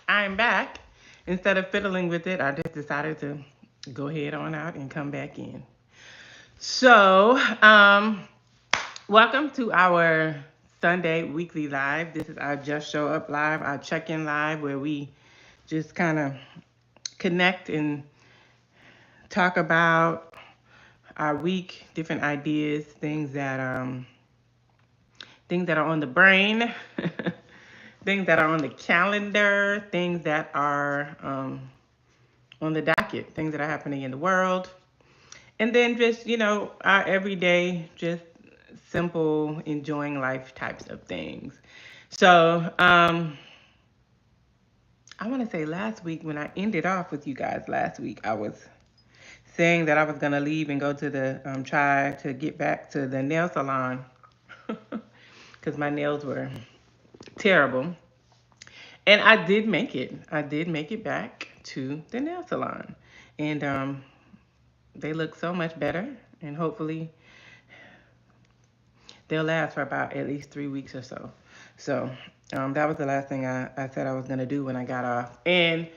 I'm back. Instead of fiddling with it, I just decided to go ahead on out and come back in. So, welcome to our Sunday weekly live. This is our Just Show Up live, our check in live, where we just kind of connect and talk about our week, different ideas, things that are on the brain, things that are on the calendar, things that are on the docket, things that are happening in the world. And then just, our everyday, just simple, enjoying life types of things. So, I want to say last week, when I ended off with you guys last week, I was saying that I was going to leave and go to try to get back to the nail salon because my nails were terrible. And I did make it. I did make it back to the nail salon. And they look so much better. And hopefully they'll last for about at least 3 weeks or so. So that was the last thing I said I was going to do when I got off. And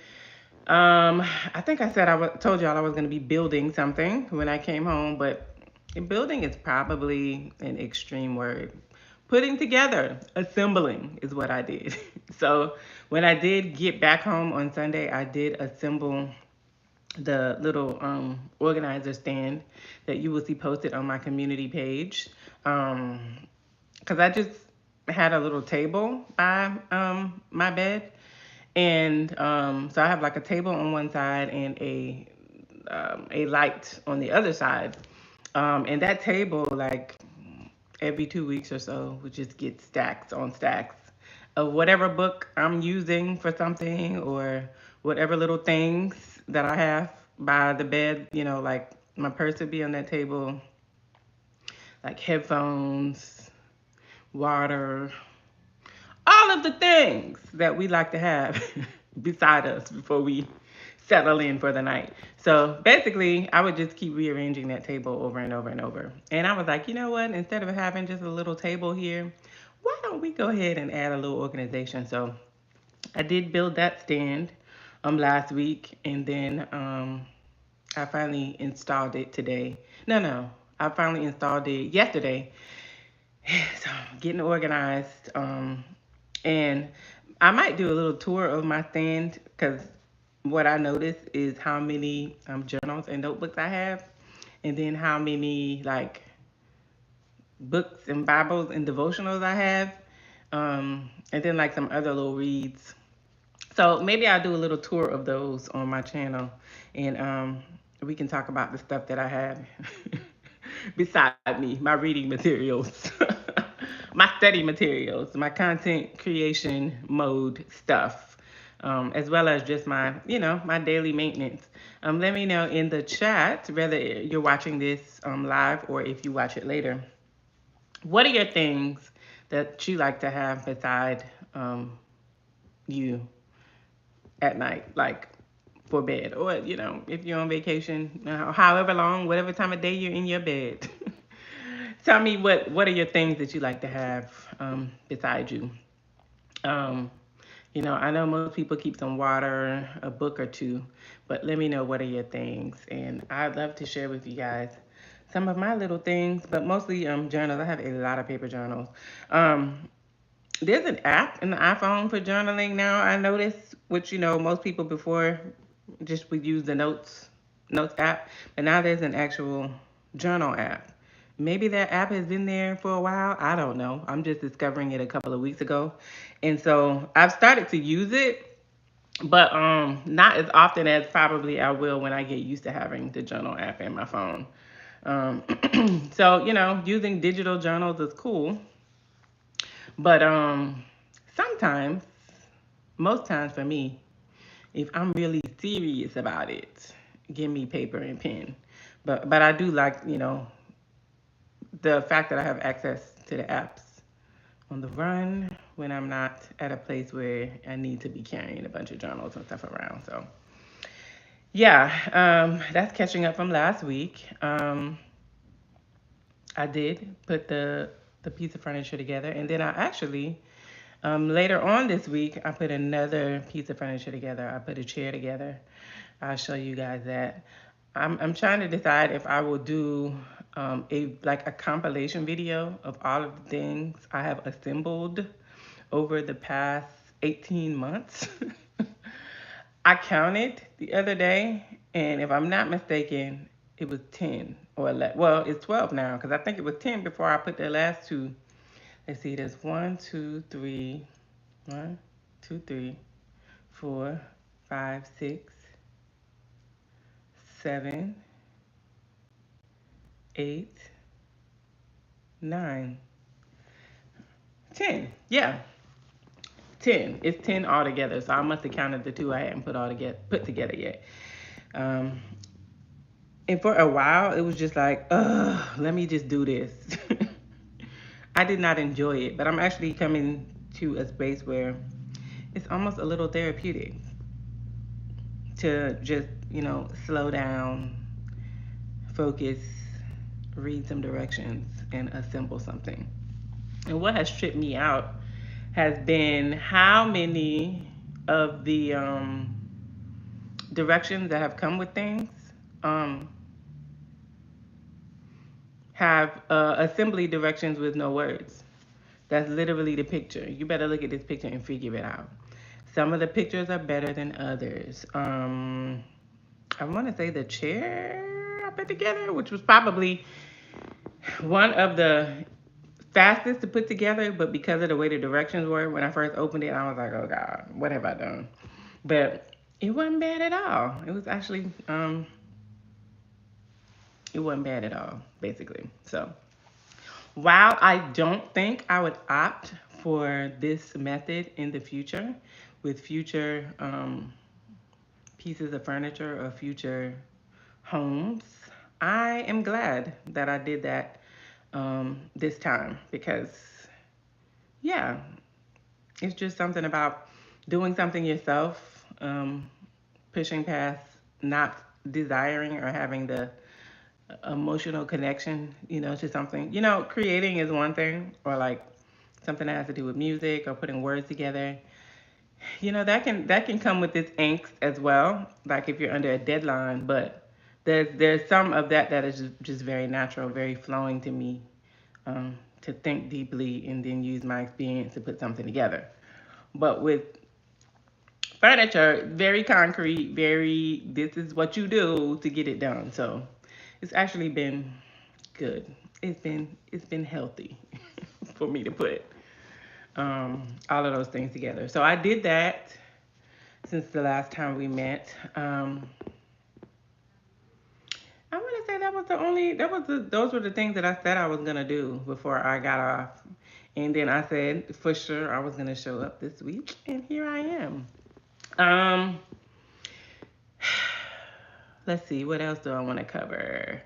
I think I said told y'all I was going to be building something when I came home. But building is probably an extreme word. Putting together, assembling is what I did. So when I did get back home on Sunday, I did assemble the little organizer stand that you will see posted on my community page. Because I just had a little table by my bed. And so I have like a table on one side and a light on the other side. And that table, like every 2 weeks or so, would just get stacks on stacks of whatever book I'm using for something or whatever little things that I have by the bed. Like my purse would be on that table, like headphones, water, all of the things that we like to have beside us before we settle in for the night. So basically, I would just keep rearranging that table over and over and over. And I was like, you know what? Instead of having just a little table here, why don't we go ahead and add a little organization? So I did build that stand last week, and then I finally installed it today. No, I finally installed it yesterday. So getting organized. And I might do a little tour of my stand because what I noticed is how many journals and notebooks I have, and then how many like books and Bibles and devotionals I have, and then like some other little reads. So maybe I'll do a little tour of those on my channel, and we can talk about the stuff that I have beside me, my reading materials, my study materials, my content creation mode stuff, as well as just my daily maintenance. Let me know in the chat whether you're watching this live or if you watch it later. What are your things that you like to have beside you at night, like for bed, or if you're on vacation, however long, whatever time of day you're in your bed. Tell me what are your things that you like to have beside you. Um, I know most people keep some water, a book or two, but let me know what are your things, and I'd love to share with you guys some of my little things, but mostly journals. I have a lot of paper journals. There's an app in the iPhone for journaling now, I noticed, which most people before just would use the notes app, but now there's an actual journal app. Maybe that app has been there for a while. I don't know. I'm just discovering it a couple of weeks ago. And so I've started to use it, but not as often as probably I will when I get used to having the journal app in my phone. Um, so, using digital journals is cool. But sometimes, most times for me, if I'm really serious about it, give me paper and pen. But I do like, the fact that I have access to the apps on the run when I'm not at a place where I need to be carrying a bunch of journals and stuff around. So yeah, that's catching up from last week. I did put the piece of furniture together, and then I actually Later on this week, I put another piece of furniture together. I put a chair together. I'll show you guys that. I'm trying to decide if I will do a compilation video of all of the things I have assembled over the past 18 months. I counted the other day, and if I'm not mistaken, it was 10 or 11. Well, it's 12 now because I think it was 10 before I put the last two. Let's see, there's 4, 5, 6, 7, 8, 9, 10. Yeah, 10. It's 10 altogether. So I must have counted the two I hadn't put together yet. And for a while, it was just like, let me just do this. I did not enjoy it, but I'm actually coming to a space where it's almost a little therapeutic to just, slow down, focus, read some directions, and assemble something. And what has tripped me out has been how many of the directions that have come with things have assembly directions with no words. That's literally the picture. You better look at this picture and figure it out. Some of the pictures are better than others. I want to say the chair I put together, which was probably one of the fastest to put together, but because of the way the directions were, when I first opened it, I was like, oh God, what have I done? But it wasn't bad at all. It was actually, it wasn't bad at all, basically. So while I don't think I would opt for this method in the future with future pieces of furniture or future homes, I am glad that I did that this time because, yeah, it's just something about doing something yourself, pushing past not desiring or having the emotional connection, to something. Creating is one thing, or like something that has to do with music or putting words together. That can come with this angst as well, like if you're under a deadline, but there's some of that is just very natural, very flowing to me, to think deeply and then use my experience to put something together. But with furniture, very concrete, very this is what you do to get it done. So it's actually been good. It's been healthy for me to put all of those things together. So I did that since the last time we met. I want to say that was the only those were the things that I said I was gonna do before I got off, and then I said for sure I was gonna show up this week, and here I am. Um, let's see, what else do I want to cover?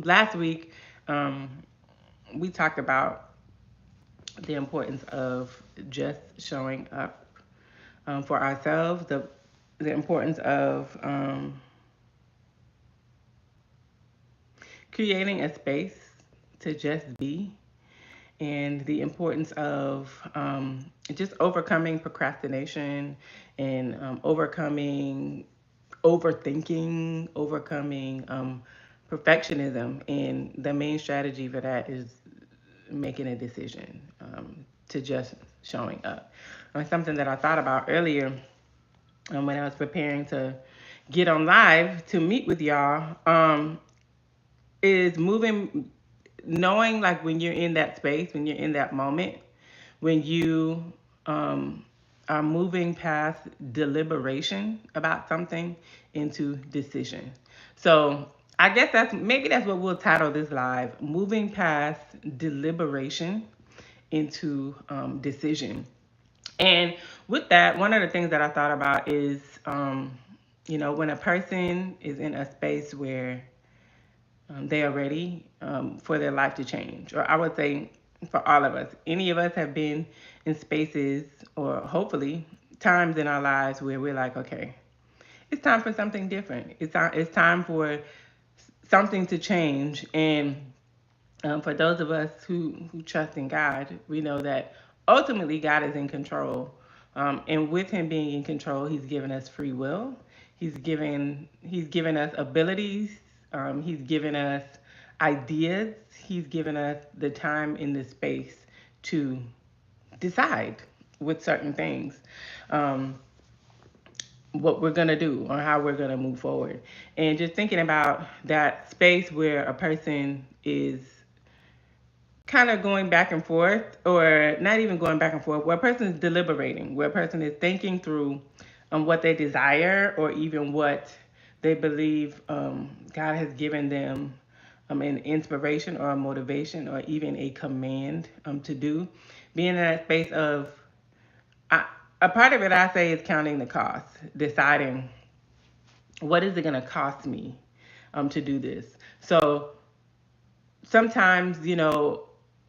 Last week, we talked about the importance of just showing up for ourselves, the importance of creating a space to just be, and the importance of just overcoming procrastination and overcoming overthinking, overcoming perfectionism. And the main strategy for that is making a decision to just showing up. Something that I thought about earlier when I was preparing to get on live to meet with y'all is knowing like when you're in that space, when you're in that moment, when you are moving past deliberation about something into decision. So I guess that's what we'll title this live: moving past deliberation into decision. And with that, one of the things that I thought about is, when a person is in a space where they are ready for their life to change, or I would say for all of us, any of us have been in spaces or hopefully times in our lives where we're like, okay, it's time for something different. It's time for something to change. And For those of us who trust in God, we know that ultimately God is in control. And with Him being in control, He's given us free will. He's given us abilities. He's given us ideas. He's given us the time and the space to decide with certain things. Um, what we're going to do or how we're going to move forward. And just thinking about that space where a person is kind of going back and forth, or not even going back and forth, where a person is deliberating, where a person is thinking through what they desire, or even what they believe God has given them an inspiration or a motivation or even a command to do. Being in that space of, I, a part of it I say is counting the cost, deciding what is it going to cost me to do this. So sometimes,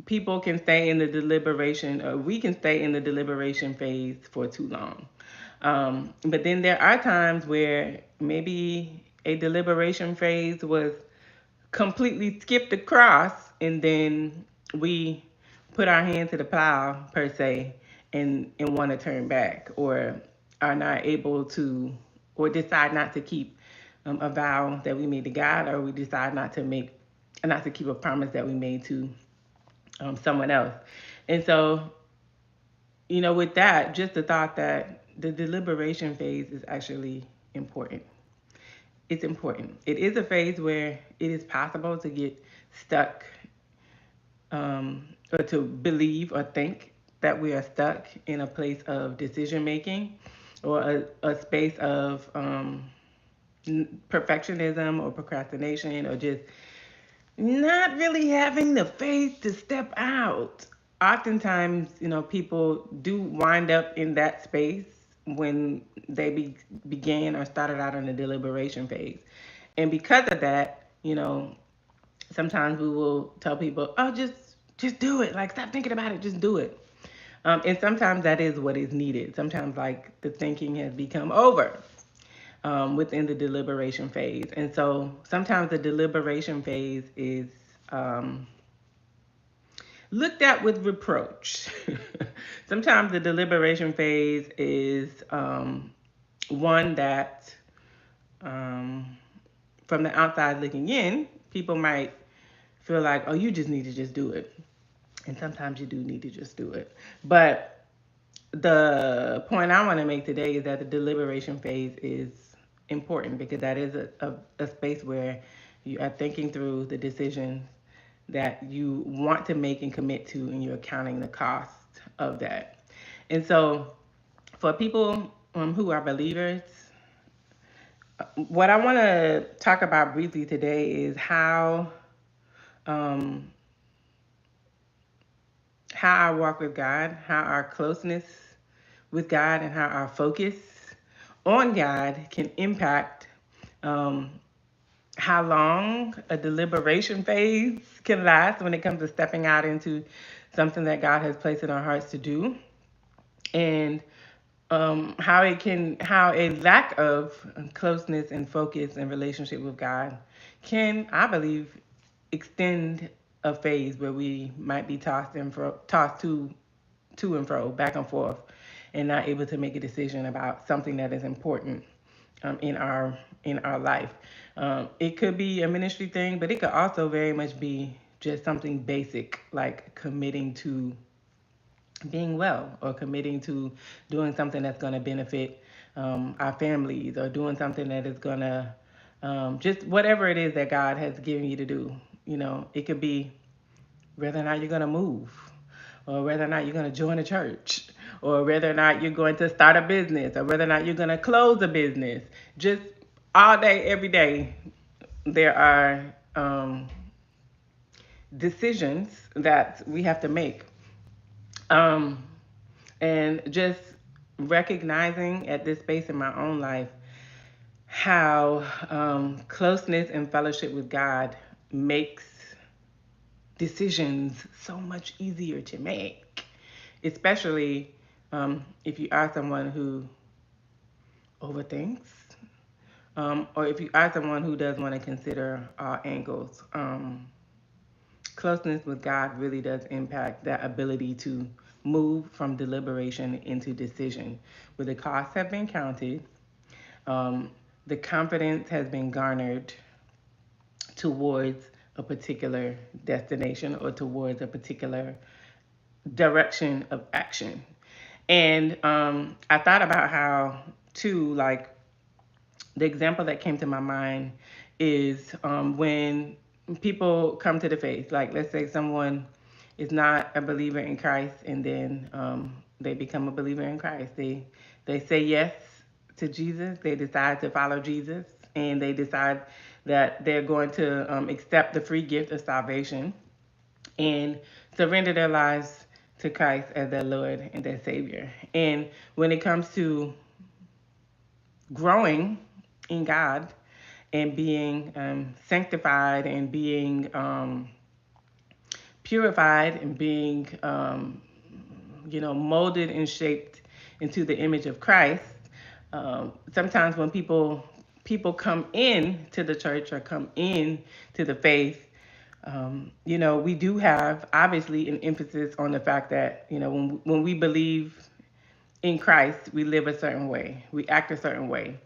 people can stay in the deliberation, or we can stay in the deliberation phase for too long. But then there are times where maybe a deliberation phase was completely skipped across, and then we put our hand to the plow, per se, and want to turn back, or are not able to, or decide not to keep a vow that we made to God, or we decide not to keep a promise that we made to someone else. And so, with that, just the thought that the deliberation phase is actually important. It's important. It is a phase where it is possible to get stuck, or to believe or think that we are stuck in a place of decision making, or a space of perfectionism or procrastination, or just not really having the faith to step out. Oftentimes, people do wind up in that space when they began or started out in the deliberation phase. And because of that, sometimes we will tell people, "Oh, just do it. Like, stop thinking about it. Just do it." And sometimes that is what is needed. Sometimes, like, the thinking has become over within the deliberation phase. And so sometimes the deliberation phase is um, looked at with reproach. Sometimes the deliberation phase is one that, um, from the outside looking in, people might feel like, oh, you just need to just do it. And sometimes you do need to just do it. But the point I want to make today is that the deliberation phase is important, because that is a space where you are thinking through the decisions that you want to make and commit to, and you're counting the cost of that. And so, for people who are believers, what I want to talk about briefly today is um, how our walk with God, how our closeness with God, and how our focus on God can impact um, how long a deliberation phase can last when it comes to stepping out into something that God has placed in our hearts to do, and how a lack of closeness and focus and relationship with God can, I believe, extend a phase where we might be tossed to and fro, back and forth, and not able to make a decision about something that is important in our life. It could be a ministry thing, but it could also very much be just something basic, like committing to being well, or committing to doing something that's going to benefit our families, or doing something that is going to just whatever it is that God has given you to do. It could be whether or not you're going to move, or whether or not you're going to join a church, or whether or not you're going to start a business, or whether or not you're going to close a business. Just all day, every day, there are decisions that we have to make. Um, and just recognizing at this space in my own life how closeness and fellowship with God makes decisions so much easier to make, especially if you are someone who overthinks, or if you are someone who does want to consider all angles. closeness with God really does impact that ability to move from deliberation into decision. Where the costs have been counted, um, the confidence has been garnered towards a particular destination or towards a particular direction of action. And I thought about how, too, like the example that came to my mind is when people come to the faith. Like, let's say someone is not a believer in Christ, and then they become a believer in Christ. They say yes to Jesus. They decide to follow Jesus, and they decide that they're going to accept the free gift of salvation and surrender their lives to Christ as their Lord and their Savior. And when it comes to growing in God and being sanctified and being purified and being, molded and shaped into the image of Christ, sometimes when people come in to the church or come in to the faith, we do have obviously an emphasis on the fact that when we believe in Christ, we live a certain way, we act a certain way.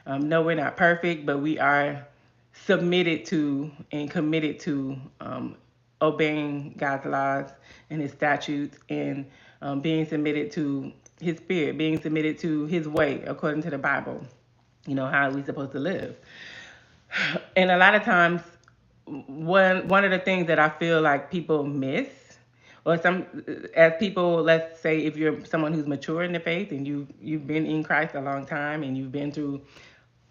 No, we're not perfect, but we are submitted to and committed to obeying God's laws and His statutes, and being submitted to His Spirit, being submitted to His way according to the Bible. How are we supposed to live? And a lot of times, one of the things that I feel like people miss, or some as people, let's say if you're someone who's mature in the faith and you've been in Christ a long time and you've been through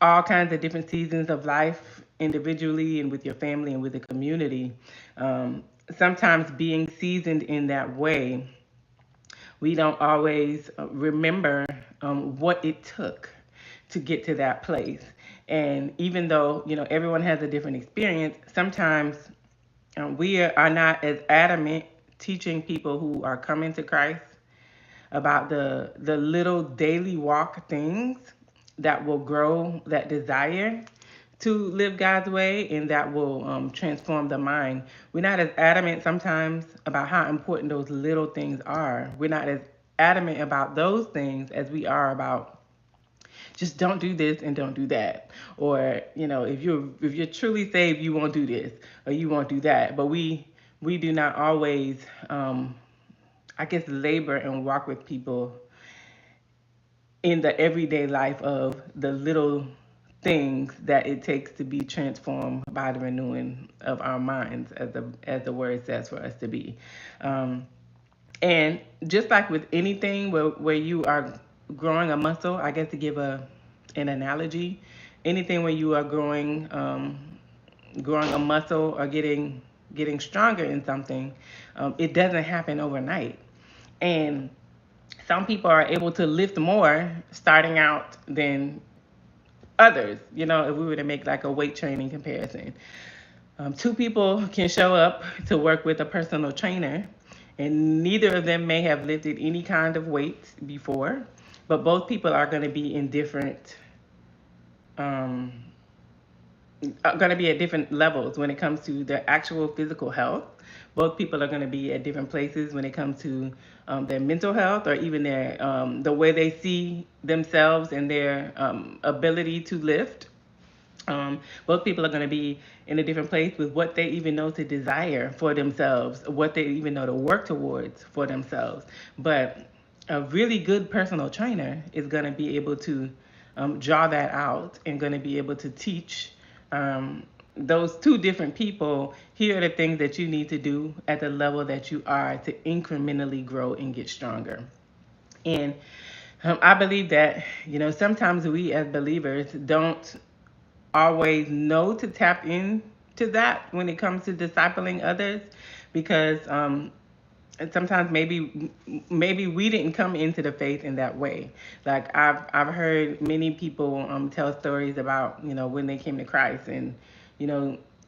all kinds of different seasons of life individually and with your family and with the community, sometimes being seasoned in that way, we don't always remember what it took to get to that place. And even though everyone has a different experience, sometimes we are not as adamant teaching people who are coming to Christ about the little daily walk things that will grow that desire to live God's way and that will transform the mind. We're not as adamant sometimes about how important those little things are. We're not as adamant about those things as we are about just don't do this and don't do that. Or if you're truly saved, you won't do this or you won't do that. But we do not always labor and walk with people in the everyday life of the little things that it takes to be transformed by the renewing of our minds, as the word says for us to be. And just like with anything where you are growing a muscle, I guess to give an analogy, anything where you are growing a muscle or getting stronger in something, it doesn't happen overnight. And some people are able to lift more starting out than others, if we were to make like a weight training comparison. Two people can show up to work with a personal trainer, and neither of them may have lifted any kind of weight before, but both people are going to be in different um, are going to be at different levels when it comes to their actual physical health. Both people are going to be at different places when it comes to their mental health, or even their the way they see themselves and their ability to lift. Both people are going to be in a different place with what they even know to desire for themselves, what they even know to work towards for themselves. But a really good personal trainer is going to be able to draw that out and going to be able to teach those two different people, here are the things that you need to do at the level that you are to incrementally grow and get stronger. And I believe that, sometimes we as believers don't always know to tap into that when it comes to discipling others, because sometimes maybe we didn't come into the faith in that way. Like I've heard many people tell stories about when they came to Christ, and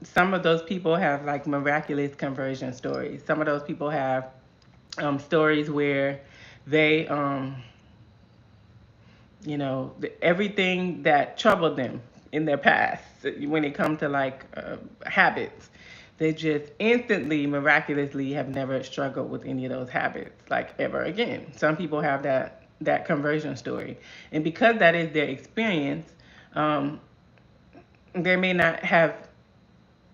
some of those people have like miraculous conversion stories. Some of those people have stories where they everything that troubled them in their past when it comes to like habits they just instantly, miraculously have never struggled with any of those habits, like ever again. Some people have that conversion story, and because that is their experience, um, they may not have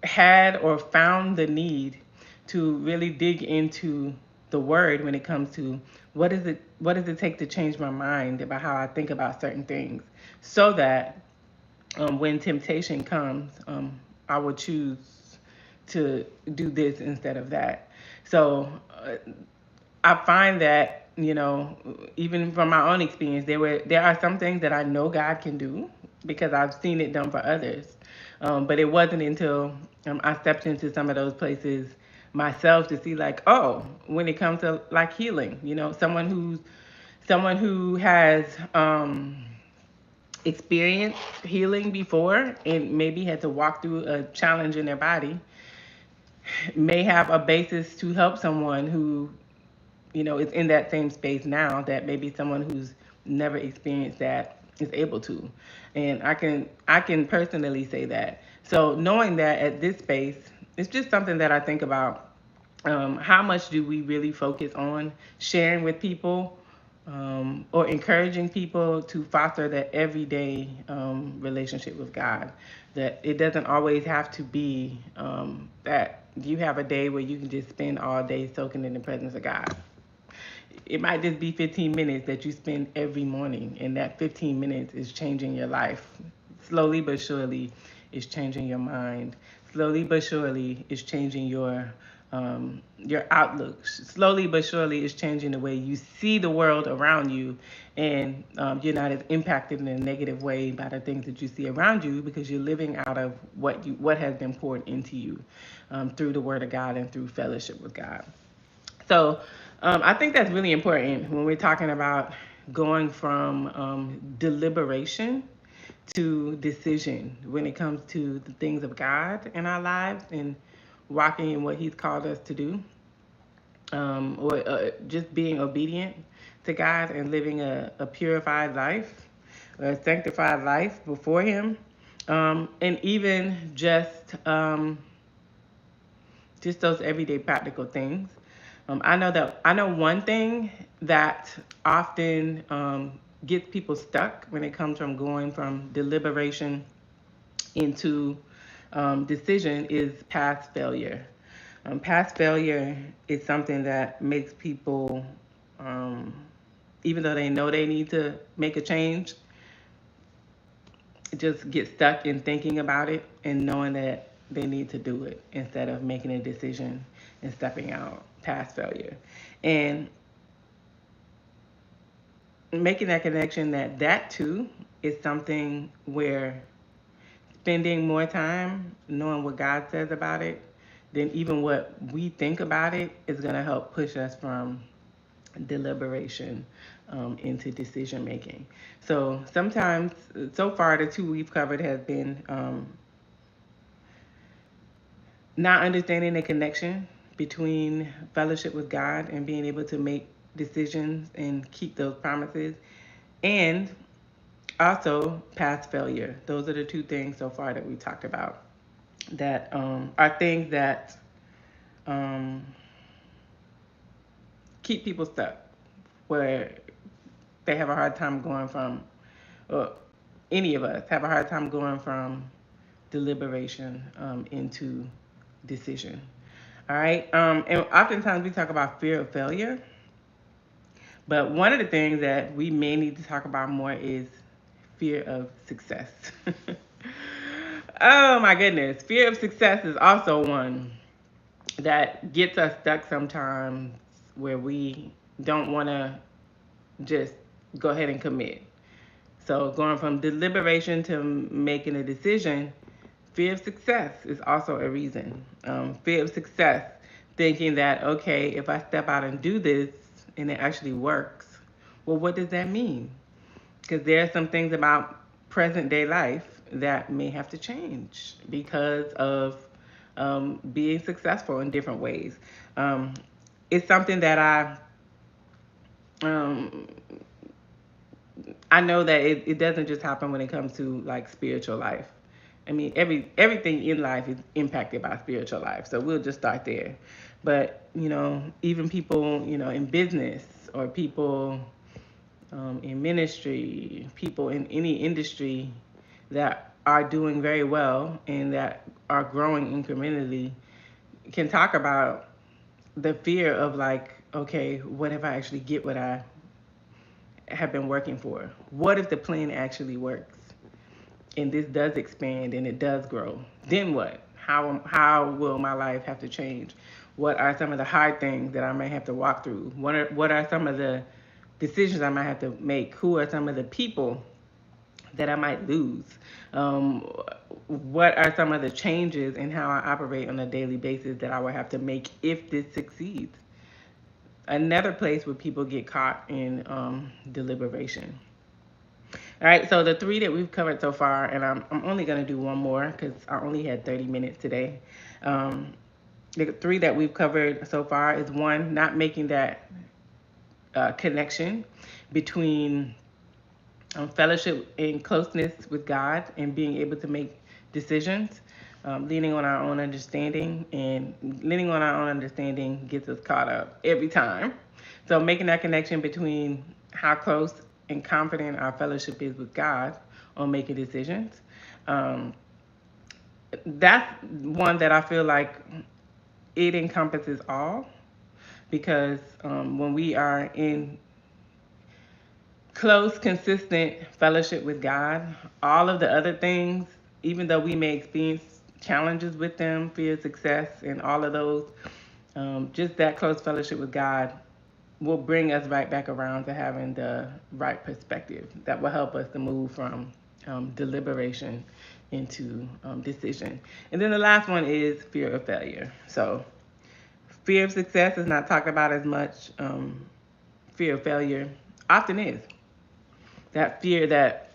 had or found the need to really dig into the word when it comes to what does it take to change my mind about how I think about certain things, so that when temptation comes, I will choose to do this instead of that. So I find that, even from my own experience, there are some things that I know God can do because I've seen it done for others. But it wasn't until I stepped into some of those places myself to see, like, oh, when it comes to like healing, someone who has experienced healing before and maybe had to walk through a challenge in their body, may have a basis to help someone who, is in that same space now, that maybe someone who's never experienced that is able to. And I can personally say that. So knowing that at this space, it's just something that I think about. How much do we really focus on sharing with people, or encouraging people to foster that everyday relationship with God? That it doesn't always have to be that you have a day where you can just spend all day soaking in the presence of God. It might just be 15 minutes that you spend every morning, and that 15 minutes is changing your life. Slowly but surely, it's changing your mind. Slowly but surely, it's changing your outlook. Slowly but surely, it's changing the way you see the world around you, and you're not as impacted in a negative way by the things that you see around you, because you're living out of what has been poured into you through the Word of God and through fellowship with God. So I think that's really important when we're talking about going from deliberation to decision when it comes to the things of God in our lives and walking in what He's called us to do, or just being obedient to God and living a purified life, a sanctified life before Him, and even just those everyday practical things. I know one thing that often gets people stuck when it comes from going from deliberation into decision is past failure. Past failure is something that makes people, even though they know they need to make a change, just get stuck in thinking about it and knowing that they need to do it instead of making a decision and stepping out past failure. And making that connection that too is something where spending more time knowing what God says about it than even what we think about it is going to help push us from deliberation into decision making. So sometimes, so far, the two we've covered has been not understanding the connection between fellowship with God and being able to make decisions and keep those promises, and also past failure. Those are the two things so far that we talked about that are things that um, keep people stuck, where they have a hard time going from, or any of us have a hard time going from deliberation into decision. All right. And oftentimes we talk about fear of failure, but one of the things that we may need to talk about more is fear of success. Oh my goodness. Fear of success is also one that gets us stuck sometimes, where we don't want to just go ahead and commit. So going from deliberation to making a decision, fear of success is also a reason. Fear of success, thinking that, okay, if I step out and do this and it actually works, well, what does that mean? Because there are some things about present day life that may have to change because of being successful in different ways. It's something that um, I know that it doesn't just happen when it comes to like spiritual life. I mean, everything in life is impacted by spiritual life. So we'll just start there. But, even people, in business, or people in ministry, people in any industry that are doing very well and that are growing incrementally, can talk about the fear of, like, okay, what if I actually get what I have been working for? What if the plan actually works and this does expand and it does grow? Then what? How will my life have to change? What are some of the hard things that I might have to walk through? What are some of the decisions I might have to make? Who are some of the people that I might lose? Um, what are some of the changes in how I operate on a daily basis that I will have to make if this succeeds? Another place where people get caught in deliberation. All right, so the three that we've covered so far, and I'm only going to do one more because I only had 30 minutes today. The three that we've covered so far is, one, not making that connection between fellowship and closeness with God and being able to make decisions. Leaning on our own understanding, and leaning on our own understanding gets us caught up every time. So making that connection between how close and confident our fellowship is with God on making decisions. That's one that I feel like it encompasses all, because when we are in close, consistent fellowship with God, all of the other things, even though we may experience challenges with them, fear, success, and all of those, just that close fellowship with God will bring us right back around to having the right perspective that will help us to move from deliberation into decision. And then the last one is fear of failure. So fear of success is not talked about as much. Fear of failure often is. That fear that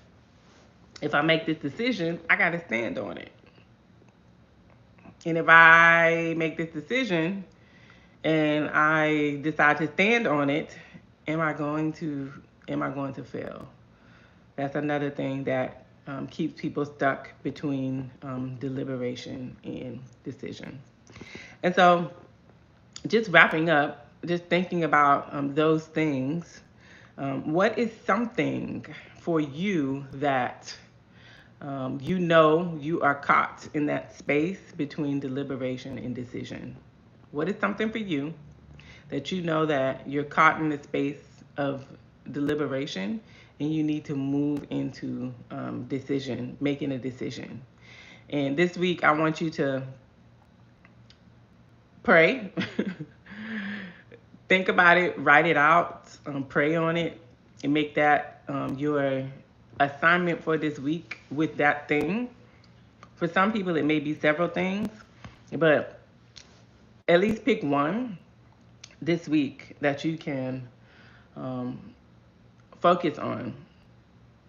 if I make this decision, I got to stand on it. And if I make this decision and I decide to stand on it, am I going to fail? That's another thing that keeps people stuck between deliberation and decision. And so, just wrapping up, just thinking about those things. What is something for you that you are caught in that space between deliberation and decision? What is something for you that you know that you're caught in the space of deliberation and you need to move into decision, making a decision? And this week, I want you to pray. Think about it, write it out, pray on it, and make that your assignment for this week with that thing. For some people, it may be several things, but at least pick one this week that you can focus on,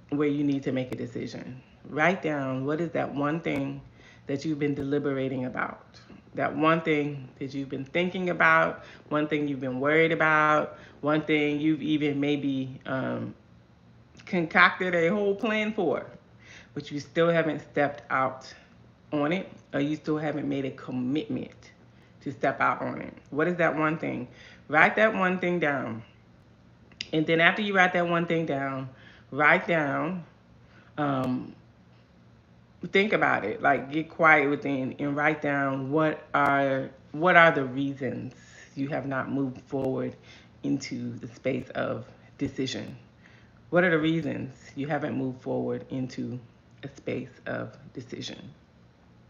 where you need to make a decision. Write down, what is that one thing that you've been deliberating about? That one thing that you've been thinking about, one thing you've been worried about, one thing you've even maybe concocted a whole plan for, but you still haven't stepped out on it, or you still haven't made a commitment to step out on it. What is that one thing? Write that one thing down. And then after you write that one thing down, write down, think about it, like get quiet within and write down what are the reasons you have not moved forward into the space of decision. What are the reasons you haven't moved forward into a space of decision?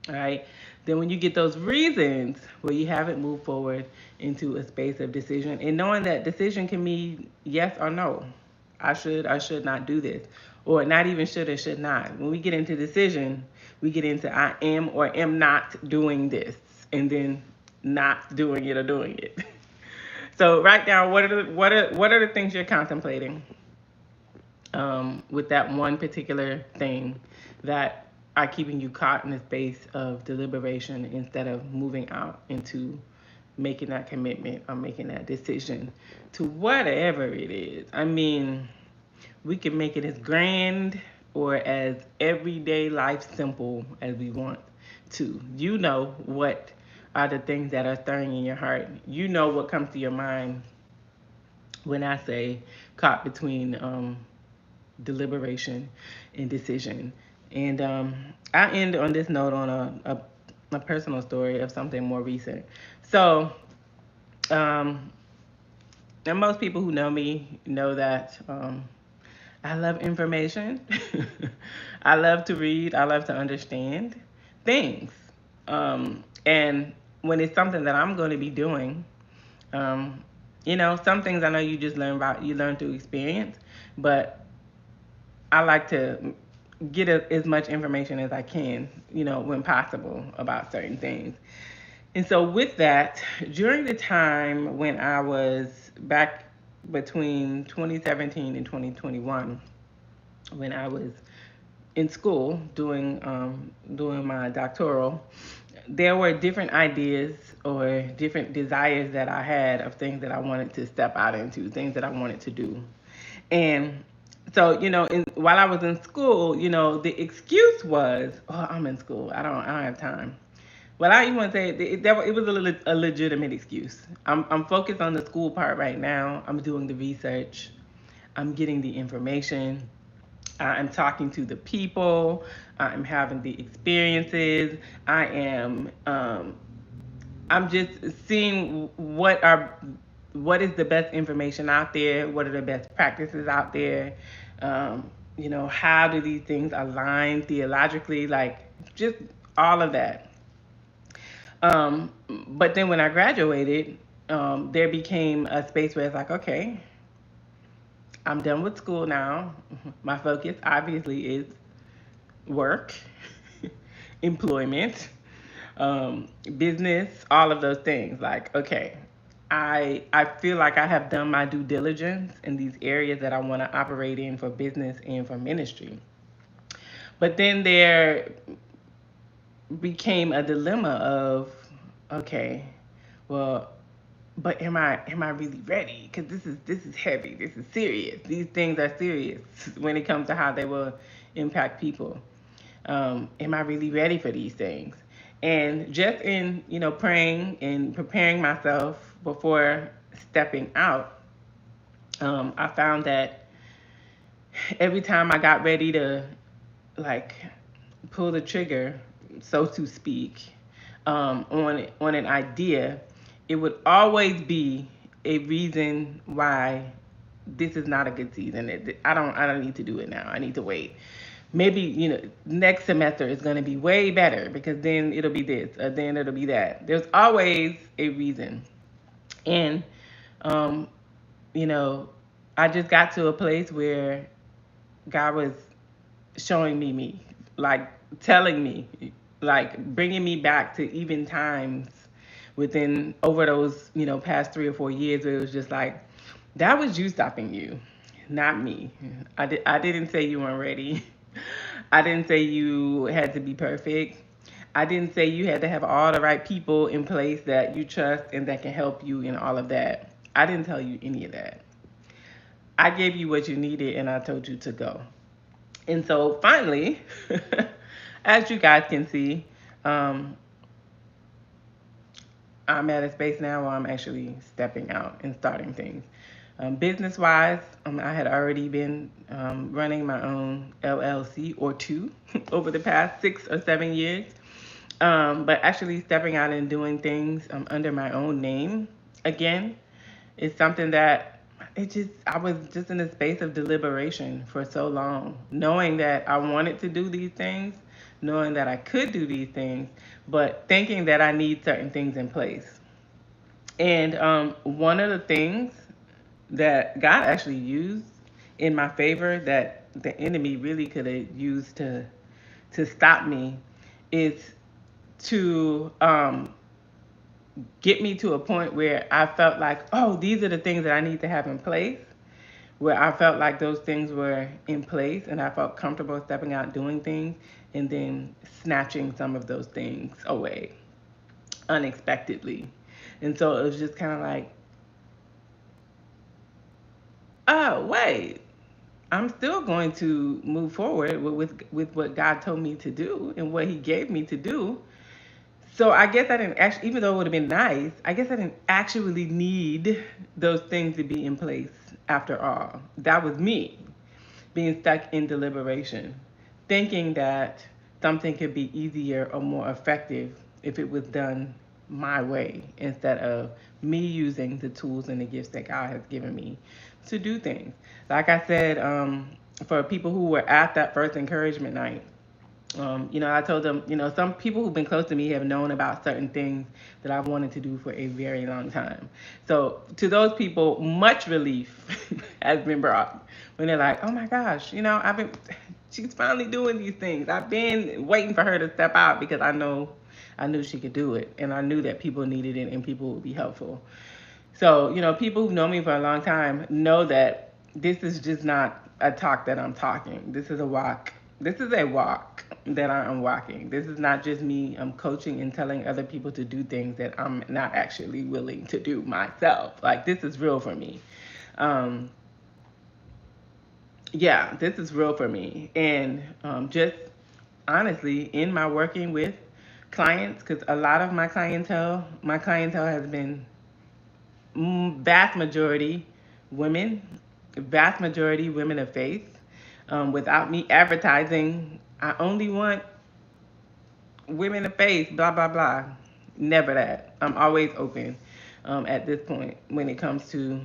All right. Then when you get those reasons where you haven't moved forward into a space of decision, and knowing that decision can mean yes or no. I should not do this. Or not even should or should not. When we get into decision, we get into I am or am not doing this, and then not doing it or doing it. So write down what are the things you're contemplating with that one particular thing that are keeping you caught in the space of deliberation instead of moving out into making that commitment or making that decision to whatever it is. I mean, we can make it as grand or as everyday life simple as we want to. You know what are the things that are stirring in your heart. You know what comes to your mind when I say caught between deliberation and decision. And I end on this note on a personal story of something more recent. So, and most people who know me know that I love information. I love to read. I love to understand things. And when it's something that I'm going to be doing, um, some things I know you just you learn through experience, but I like to get as much information as I can, when possible about certain things. And so with that, during the time when I was back between 2017 and 2021, when I was in school doing my doctoral, there were different ideas or different desires that I had of things that I wanted to step out into, things that I wanted to do. And so, while I was in school, the excuse was, "Oh, I'm in school. I don't have time." Well, I even want to say it was a legitimate excuse. I'm focused on the school part right now. I'm doing the research. I'm getting the information. I'm talking to the people. I'm having the experiences. I'm just seeing what is the best information out there. What are the best practices out there? How do these things align theologically? Like just all of that. But then when I graduated, there became a space where it's like, okay, I'm done with school now. My focus obviously is work, employment, business, all of those things. Like, okay, I feel like I have done my due diligence in these areas that I want to operate in for business and for ministry. But then there became a dilemma of, okay, well, but am I really ready? Because this is heavy. This is serious. These things are serious when it comes to how they will impact people. Am I really ready for these things? And just in praying and preparing myself before stepping out, I found that every time I got ready to like pull the trigger, so to speak, on an idea, it would always be a reason why this is not a good season. I don't need to do it now. I need to wait. Maybe next semester is going to be way better because then it'll be this, or then it'll be that. There's always a reason, and um, you know, I just got to a place where God was showing me, like telling me, like bringing me back to even times within over those past 3 or 4 years where it was just like that was you stopping you, not me. I didn't say you weren't ready. I didn't say you had to be perfect. I didn't say you had to have all the right people in place that you trust and that can help you in all of that. I didn't tell you any of that. I gave you what you needed and I told you to go. And so finally, as you guys can see, um, I'm at a space now where I'm actually stepping out and starting things. Business wise, I had already been running my own LLC or two over the past 6 or 7 years. But actually stepping out and doing things under my own name again is something that I was just in a space of deliberation for so long, knowing that I wanted to do these things, knowing that I could do these things, but thinking that I need certain things in place. And one of the things that God actually used in my favor that the enemy really could have used to stop me is to get me to a point where I felt like, oh, these are the things that I need to have in place, where I felt like those things were in place and I felt comfortable stepping out doing things and then snatching some of those things away unexpectedly. And so it was just kind of like, oh, wait, I'm still going to move forward with what God told me to do and what He gave me to do. So I guess I didn't actually, even though it would have been nice, I guess I didn't actually need those things to be in place after all. That was me being stuck in deliberation, thinking that something could be easier or more effective if it was done my way instead of me using the tools and the gifts that God has given me to do things. Like I said, for people who were at that first encouragement night, I told them, some people who've been close to me have known about certain things that I've wanted to do for a very long time. So to those people, much relief has been brought when they're like, oh my gosh, she's finally doing these things. I've been waiting for her to step out because I knew she could do it, and I knew that people needed it and people would be helpful. So, people who've known me for a long time know that this is just not a talk that I'm talking. This is a walk. This is a walk that I am walking. This is not just me coaching and telling other people to do things that I'm not actually willing to do myself. Like, this is real for me. Um, yeah, this is real for me. And just honestly, in my working with clients, because a lot of my clientele has been vast majority women, vast majority women of faith. Without me advertising, I only want women of faith, blah, blah, blah. Never that. I'm always open at this point when it comes to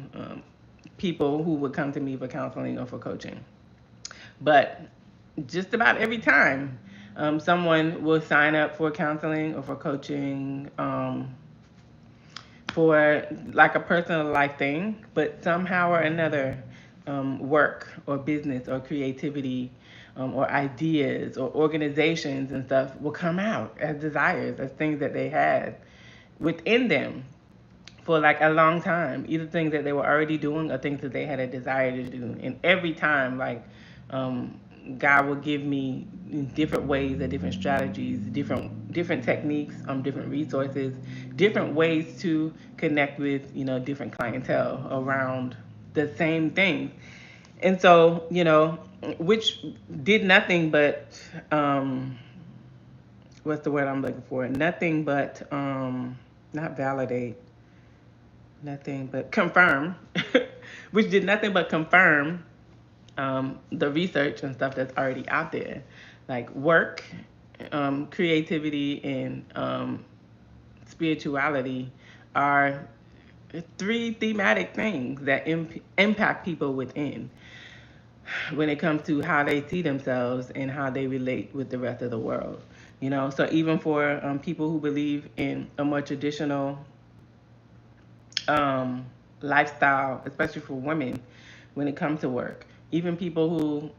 people who would come to me for counseling or for coaching. But just about every time, someone will sign up for counseling or for coaching. For like a personal life thing, but somehow or another, work or business or creativity or ideas or organizations and stuff will come out as desires, as things that they had within them for like a long time, either things that they were already doing or things that they had a desire to do. And every time, like, God will give me different ways, or different strategies, different techniques, different resources, different ways to connect with different clientele around the same thing. And so which did nothing but what's the word I'm looking for? Nothing but not validate, nothing but confirm, which did nothing but confirm the research and stuff that's already out there, like work, creativity, and spirituality are three thematic things that impact people within when it comes to how they see themselves and how they relate with the rest of the world. So even for people who believe in a more traditional um, lifestyle, especially for women, when it comes to work. Even people who,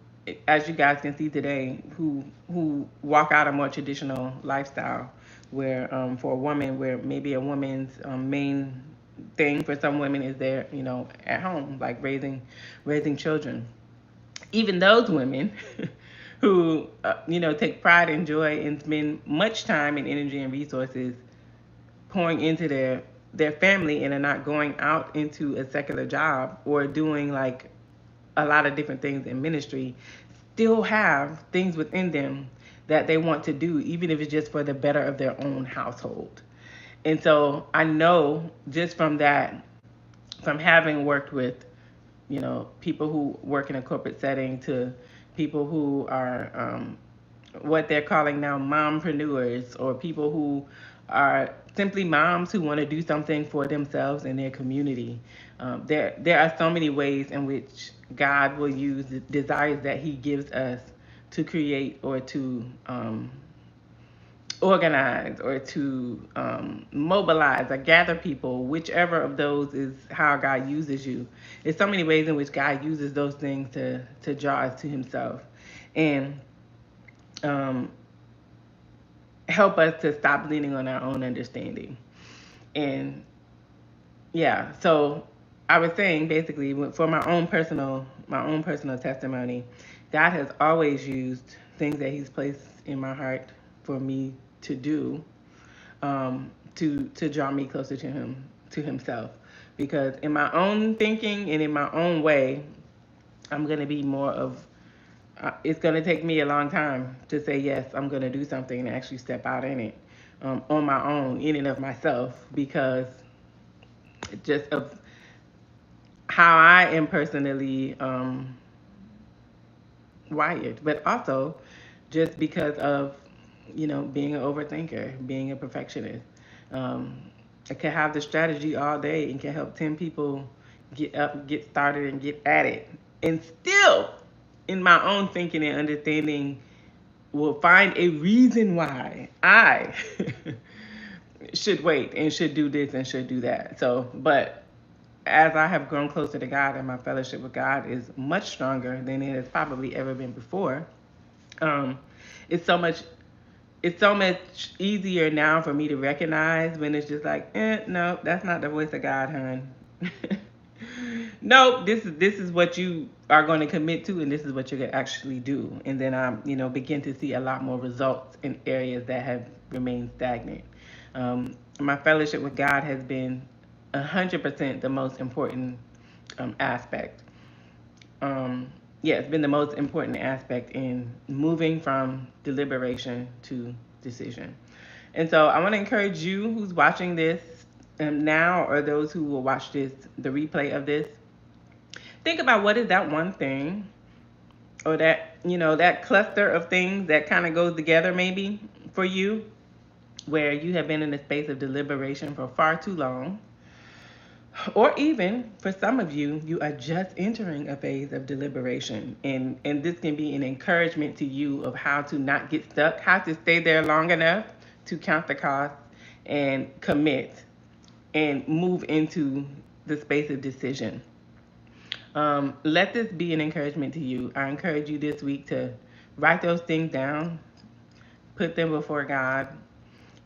as you guys can see today, who walk out a more traditional lifestyle, where for a woman, where maybe a woman's main thing for some women is they're at home, like raising children. Even those women who take pride and joy and spend much time and energy and resources pouring into their family and are not going out into a secular job or doing like a lot of different things in ministry, still have things within them that they want to do, even if it's just for the better of their own household. And so I know just from that, from having worked with people who work in a corporate setting, to people who are what they're calling now mompreneurs, or people who are simply moms who want to do something for themselves and their community. There are so many ways in which God will use the desires that He gives us to create or to organize or to mobilize or gather people, whichever of those is how God uses you. There's so many ways in which God uses those things to draw us to Himself and um, help us to stop leaning on our own understanding. And yeah, so I was saying basically for my own personal testimony, God has always used things that He's placed in my heart for me to do, to draw me closer to Him, to Himself. Because in my own thinking and in my own way, I'm going to be more of, it's going to take me a long time to say, yes, I'm going to do something and actually step out in it on my own, in and of myself, because just of how I am personally wired, but also just because of, being an overthinker, being a perfectionist. Um, I can have the strategy all day and can help 10 people get up, get started, and get at it. And still, in my own thinking and understanding, will find a reason why I should wait and should do this and should do that. So, but as I have grown closer to God and my fellowship with God is much stronger than it has probably ever been before, um, it's so much easier now for me to recognize when it's just like, no, that's not the voice of God, hon. No, this is what you are going to commit to, and this is what you're going to actually do. And then I, begin to see a lot more results in areas that have remained stagnant. My fellowship with God has been 100% the most important aspect. Yeah, it's been the most important aspect in moving from deliberation to decision. And so I want to encourage you who's watching this now, or those who will watch the replay of this, think about what is that one thing, or that cluster of things that kind of goes together maybe for you, where you have been in a space of deliberation for far too long. Or even for some of you, you are just entering a phase of deliberation. And this can be an encouragement to you of how to not get stuck, how to stay there long enough to count the cost and commit and move into the space of decision. Let this be an encouragement to you. I encourage you this week to write those things down, put them before God,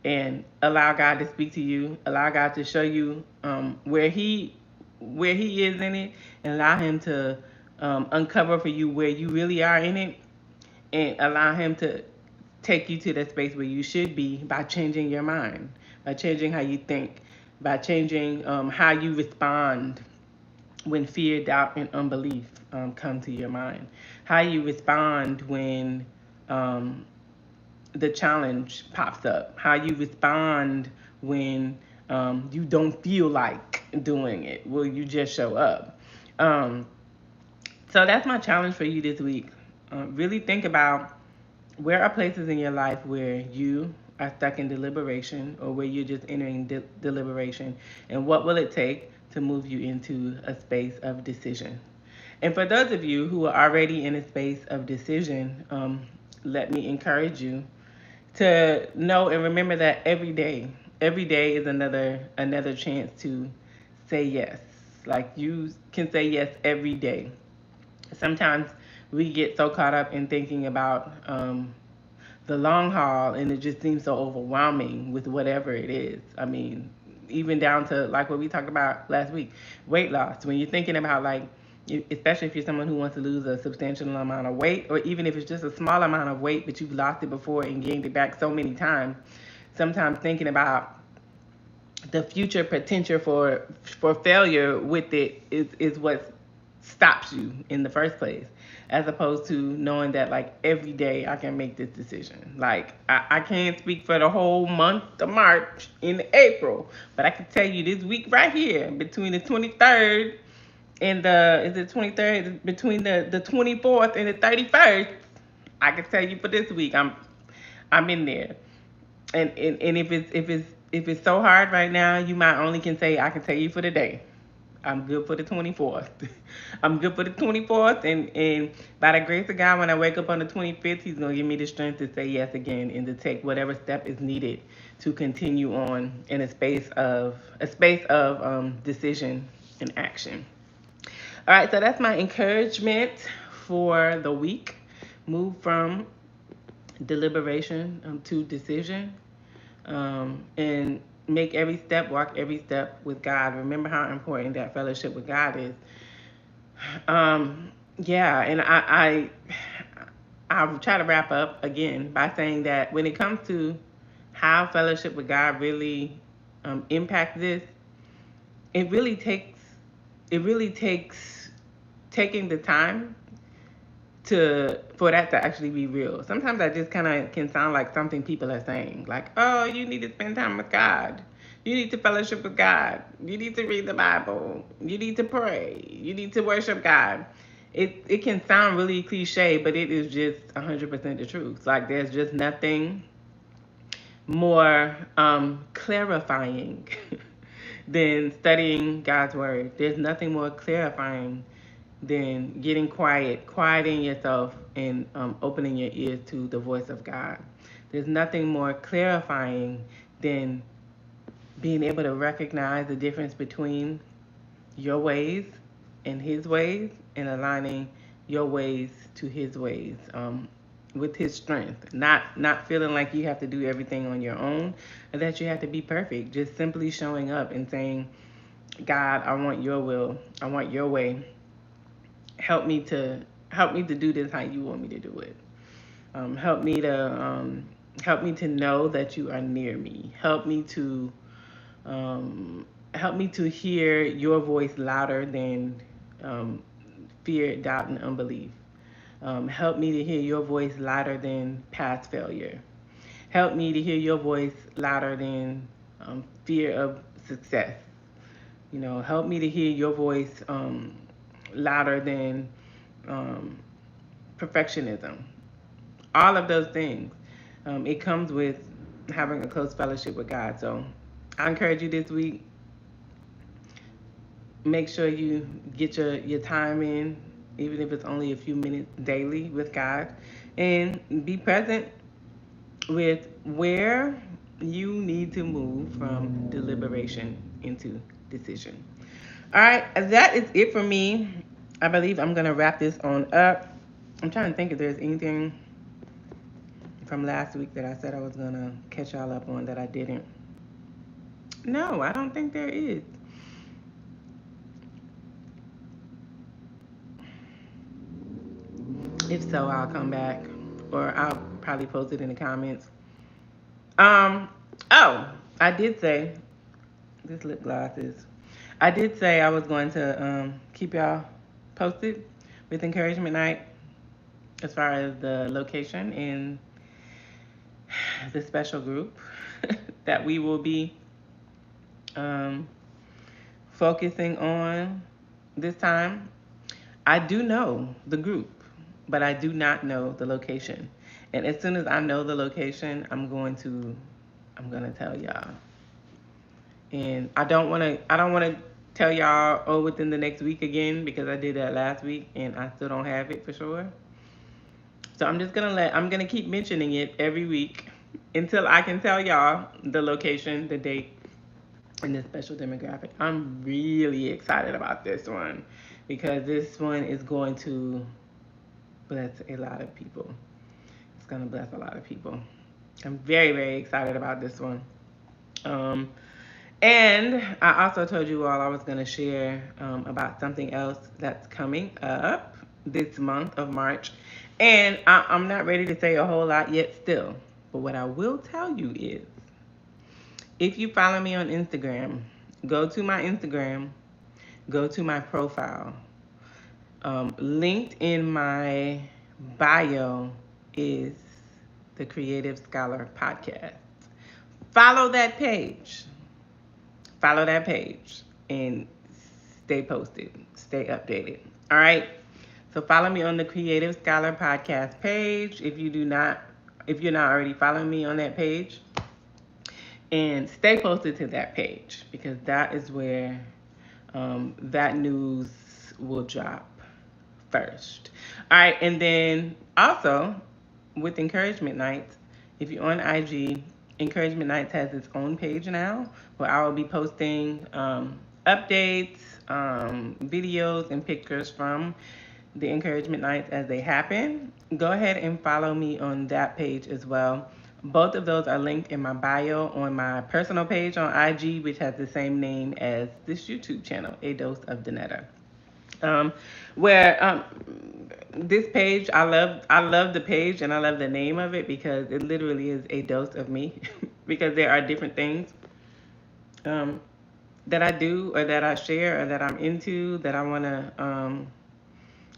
and allow God to speak to you. Allow God to show you where He is in it, and allow Him to uncover for you where you really are in it, and allow Him to take you to that space where you should be by changing your mind, by changing how you think, by changing how you respond when fear, doubt, and unbelief come to your mind, how you respond when the challenge pops up, how you respond when you don't feel like doing it. Will you just show up? Um, so that's my challenge for you this week. Really think about where are places in your life where you are stuck in deliberation, or where you're just entering deliberation, and what will it take to move you into a space of decision. And for those of you who are already in a space of decision, let me encourage you to know and remember that every day is another chance to say yes. Like, you can say yes every day. Sometimes we get so caught up in thinking about the long haul, and it just seems so overwhelming with whatever it is. I mean, even down to like what we talked about last week, weight loss. When you're thinking about, like, especially if you're someone who wants to lose a substantial amount of weight, or even if it's just a small amount of weight but you've lost it before and gained it back so many times, sometimes thinking about the future potential for failure with it is what stops you in the first place, as opposed to knowing that, like, every day I can make this decision. Like, I can't speak for the whole month of March in April, but I can tell you this week right here, between the 23rd and is it 23rd, between the 24th and the 31st, I can tell you for this week I'm in there. And if it's so hard right now, you might only can say, I can tell you for the day, I'm good for the 24th. I'm good for the 24th, and by the grace of God, when I wake up on the 25th, He's gonna give me the strength to say yes again, and to take whatever step is needed to continue on in a space of decision and action. All right, so that's my encouragement for the week. Move from deliberation to decision, and walk every step with God. Remember how important that fellowship with God is. Yeah, and I'll try to wrap up again by saying that when it comes to how fellowship with God really impacts this, it really takes taking the time for that to actually be real. Sometimes I just kind of can sound like something people are saying, like, "Oh, you need to spend time with God. You need to fellowship with God. You need to read the Bible. You need to pray. You need to worship God." It can sound really cliche, but it is just 100% the truth. Like there's just nothing more clarifying than studying God's word. There's nothing more clarifying than getting quiet, quieting yourself, and opening your ears to the voice of God. There's nothing more clarifying than being able to recognize the difference between your ways and His ways, and aligning your ways to His ways, with His strength. Not feeling like you have to do everything on your own, or that you have to be perfect. Just simply showing up and saying, "God, I want Your will. I want Your way. Help me to do this how You want me to do it. Help me to know that You are near me. Help me to hear Your voice louder than fear, doubt, and unbelief. Help me to hear Your voice louder than past failure. Help me to hear Your voice louder than fear of success. Help me to hear Your voice louder than um, perfectionism. All of those things. It comes with having a close fellowship with God. So I encourage you this week, make sure you get your time in, even if it's only a few minutes daily with God, and be present with where you need to move from deliberation into decision. All right, that is it for me. I believe I'm gonna wrap this on up. I'm trying to think if there's anything from last week that I said I was gonna catch y'all up on that I didn't. No, I don't think there is. If so, I'll come back, or I'll probably post it in the comments. Um. Oh, I did say this lip gloss is. I did say I was going to keep y'all posted with encouragement night as far as the location and the special group that we will be um, focusing on this time. I do know the group, but I do not know the location. And as soon as I know the location, I'm gonna tell y'all. And I don't wanna tell y'all, oh, within the next week again, because I did that last week and I still don't have it for sure. So I'm gonna keep mentioning it every week until I can tell y'all the location, the date, and the special demographic. I'm really excited about this one because this one is going to bless a lot of people. It's gonna bless a lot of people. I'm very, very excited about this one. Um, and I also told you all I was going to share about something else that's coming up this month of March. And I'm not ready to say a whole lot yet still. But what I will tell you is, if you follow me on Instagram, go to my Instagram, go to my profile. Linked in my bio is the Creative Scholar Podcast. Follow that page. Follow that page and stay posted, stay updated. All right. So follow me on the Creative Scholar Podcast page if you're not already following me on that page, and stay posted to that page because that is where that news will drop first. All right, and then also with Encouragement Nights, if you're on IG, Encouragement Nights has its own page now where I will be posting updates, videos, and pictures from the Encouragement Nights as they happen. Go ahead and follow me on that page as well. Both of those are linked in my bio on my personal page on IG, which has the same name as this YouTube channel, A Dose of Dannetta. Where this page, I love the page and I love the name of it because it literally is a dose of me. Because there are different things that I do or that I share or that I'm into that I want to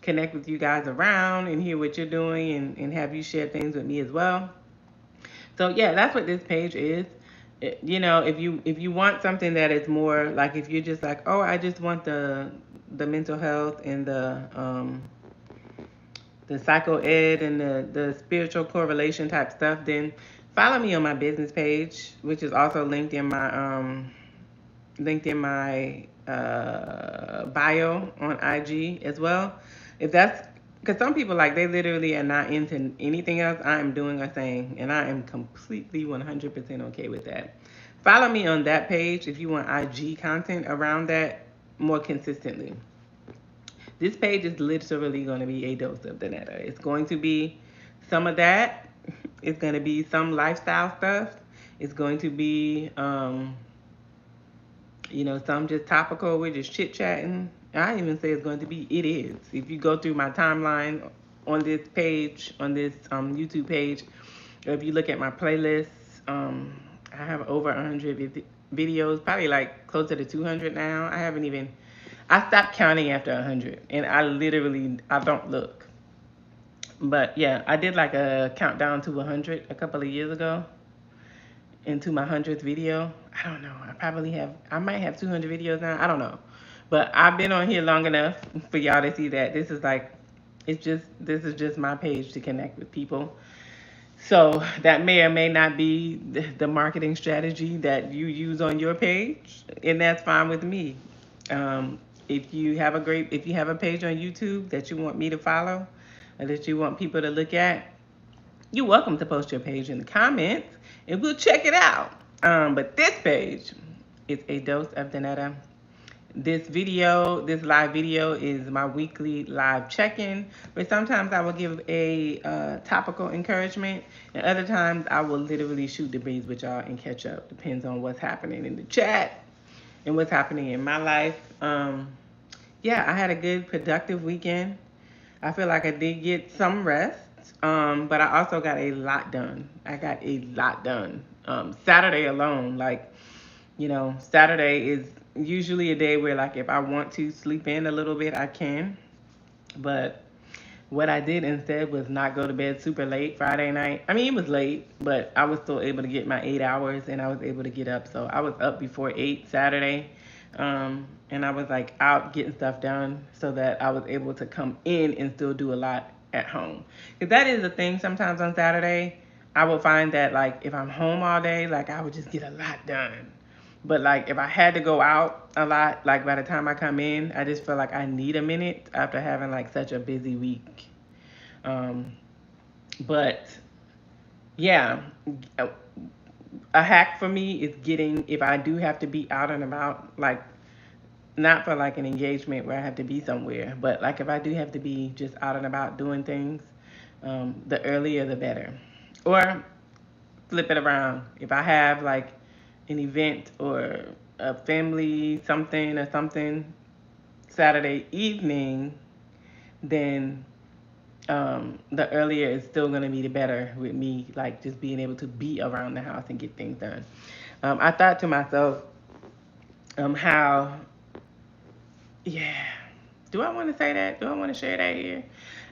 connect with you guys around and hear what you're doing, and have you share things with me as well. So yeah, that's what this page is. You know, if you want something that is more like, if you're just like, oh, I just want the mental health and the psycho ed and the spiritual correlation type stuff, then follow me on my business page, which is also linked in my bio on IG as well. If that's because some people, like, they literally are not into anything else I am doing or saying, and I am completely 100% okay with that. Follow me on that page if you want IG content around that more consistently. This page is literally going to be a dose of Dannetta. It's going to be some of that. It's going to be some lifestyle stuff. It's going to be, some just topical. We're just chit chatting. I even say it's going to be, it is. If you go through my timeline on this page, on this YouTube page, or if you look at my playlists, I have over 100 videos, probably like closer to 200 now. I stopped counting after 100, and I don't look. But yeah, I did like a countdown to 100 a couple of years ago, into my 100th video. I don't know. I might have 200 videos now. I don't know. But I've been on here long enough for y'all to see that this is just my page to connect with people. So that may or may not be the marketing strategy that you use on your page, and that's fine with me. Um, if you have a page on YouTube that you want me to follow, or that you want people to look at, you're welcome to post your page in the comments, and we'll check it out. But this page is a dose of Dannetta. This live video is my weekly live check-in, where sometimes I will give a topical encouragement, and other times I will literally shoot the breeze with y'all and catch up. Depends on what's happening in the chat and what's happening in my life. Yeah, I had a good, productive weekend. I feel like I did get some rest, but I also got a lot done. I got a lot done. Saturday alone, like, Saturday is usually a day where, like, if I want to sleep in a little bit, I can. But what I did instead was not go to bed super late Friday night. I mean, it was late, but I was still able to get my 8 hours, and I was able to get up. So I was up before 8 Saturday. And I was like out getting stuff done so that I was able to come in and still do a lot at home. Because that is the thing, sometimes on Saturday, I will find that, like, if I'm home all day, like, I would just get a lot done. But like, if I had to go out a lot, like, by the time I come in, I just feel like I need a minute after having like such a busy week. But yeah, a hack for me is getting, if I do have to be out and about, like, not for like an engagement where I have to be somewhere, but like if I do have to be just out and about doing things, the earlier the better. Or flip it around. If I have like an event or a family something or something Saturday evening, then the earlier is still going to be the better with me, like just being able to be around the house and get things done. I thought to myself, how, yeah, do I want to say that? Do I want to share that here?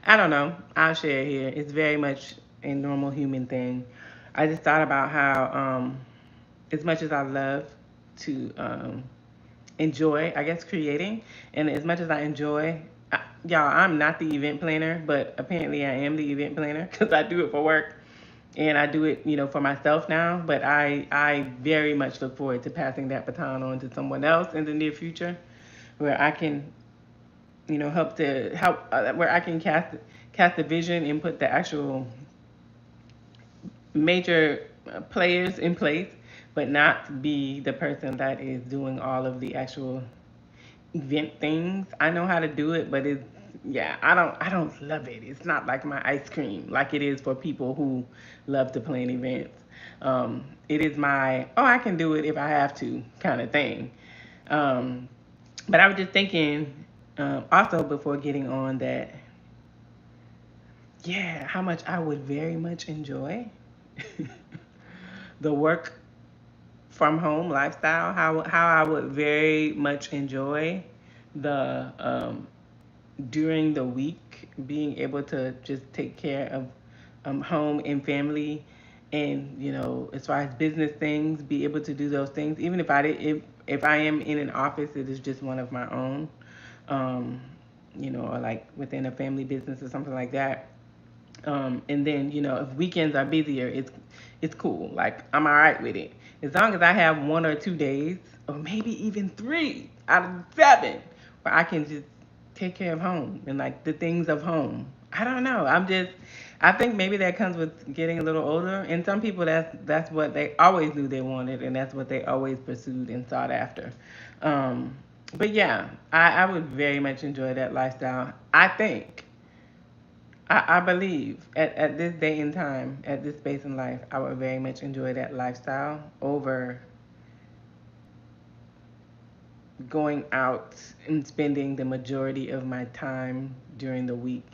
I don't know. I'll share it here. It's very much a normal human thing. I just thought about how, as much as I love to enjoy, I guess, creating, and as much as I enjoy, y'all, I'm not the event planner, but apparently I am the event planner because I do it for work and I do it, for myself now. But I very much look forward to passing that baton on to someone else in the near future, where I can, help where I can cast the vision and put the actual major players in place, but not be the person that is doing all of the actual event things. I know how to do it, but I don't love it. It's not like my ice cream, like it is for people who love to plan events. It is my, oh, I can do it if I have to kind of thing. But I was just thinking, also before getting on, that, yeah, how much I would very much enjoy the work from home lifestyle, how I would very much enjoy the during the week, being able to just take care of home and family, and as far as business things, be able to do those things. Even if I did, if I am in an office, it is just one of my own, um, or like within a family business or something like that. And then if weekends are busier, it's cool. Like I'm all right with it as long as I have 1 or 2 days, or maybe even 3 out of 7, where I can just take care of home and like the things of home. I don't know. I think maybe that comes with getting a little older. And some people, that's what they always knew they wanted, and that's what they always pursued and sought after. Um, but yeah, I would very much enjoy that lifestyle. I believe at this day and time, at this space in life, I would very much enjoy that lifestyle over going out and spending the majority of my time during the week.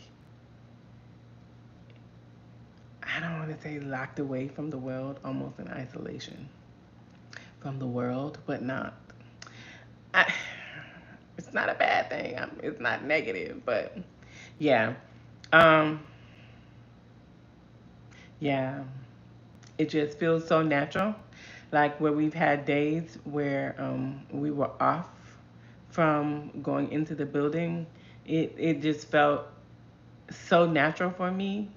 I don't want to say locked away from the world, almost in isolation from the world, but not. I, it's not a bad thing. It's not negative, but yeah. Um, yeah. It just feels so natural. Like where we've had days where we were off from going into the building, it just felt so natural for me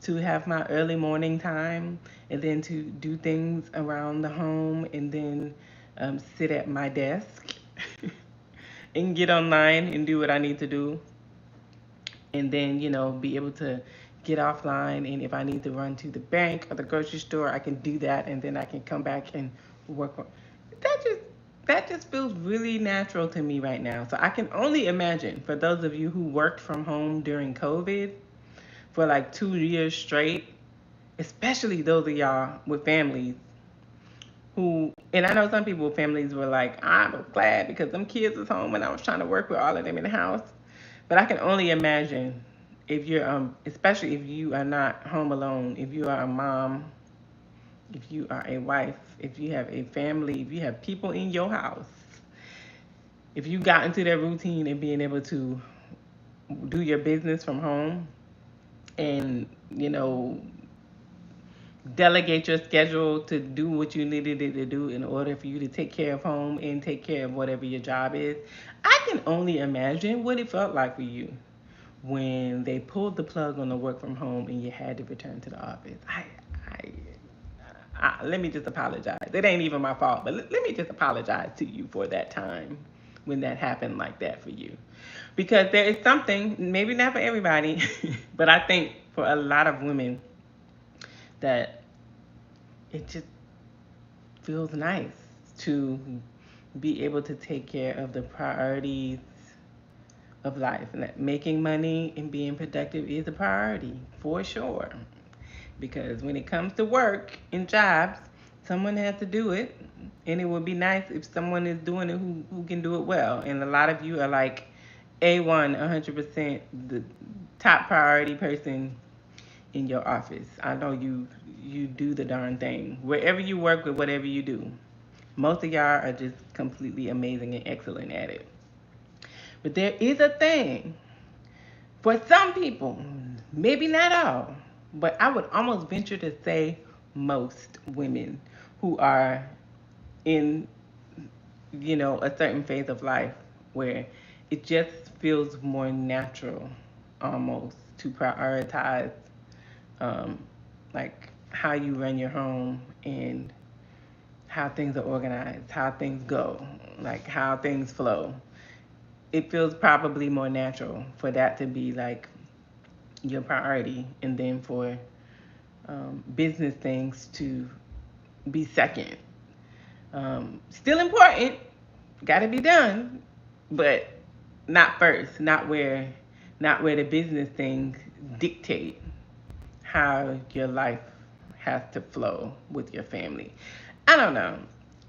to have my early morning time, and then to do things around the home, and then sit at my desk and get online and do what I need to do, and then be able to get offline, and if I need to run to the bank or the grocery store, I can do that, and then I can come back and work on that. Just feels really natural to me right now. So I can only imagine for those of you who worked from home during COVID for like 2 years straight, especially those of y'all with families who, and I know some people with families were like, I'm glad because them kids was home and I was trying to work with all of them in the house. But I can only imagine if you're, especially if you are not home alone, if you are a mom, if you are a wife, if you have a family, if you have people in your house, if you got into that routine and being able to do your business from home, and delegate your schedule to do what you needed it to do in order for you to take care of home and take care of whatever your job is. I can only imagine what it felt like for you when they pulled the plug on the work from home and you had to return to the office. Let me just apologize. It ain't even my fault, but let me just apologize to you for that time when that happened like that for you. Because there is something, maybe not for everybody, but I think for a lot of women, that it just feels nice to be able to take care of the priorities of life, and that making money and being productive is a priority for sure. Because when it comes to work and jobs, someone has to do it, and it would be nice if someone is doing it who can do it well. And a lot of you are like A1, 100% the top priority person in your office. I know you do the darn thing. Wherever you work with whatever you do, most of y'all are just completely amazing and excellent at it. But there is a thing for some people, maybe not all, but I would almost venture to say most women who are in, a certain phase of life where it just feels more natural almost to prioritize, um, like how you run your home and how things are organized, how things go, like how things flow. It feels probably more natural for that to be like your priority, and then for business things to be second. Still important, got to be done, but not first. Not where the business things dictate how your life has to flow with your family. I don't know.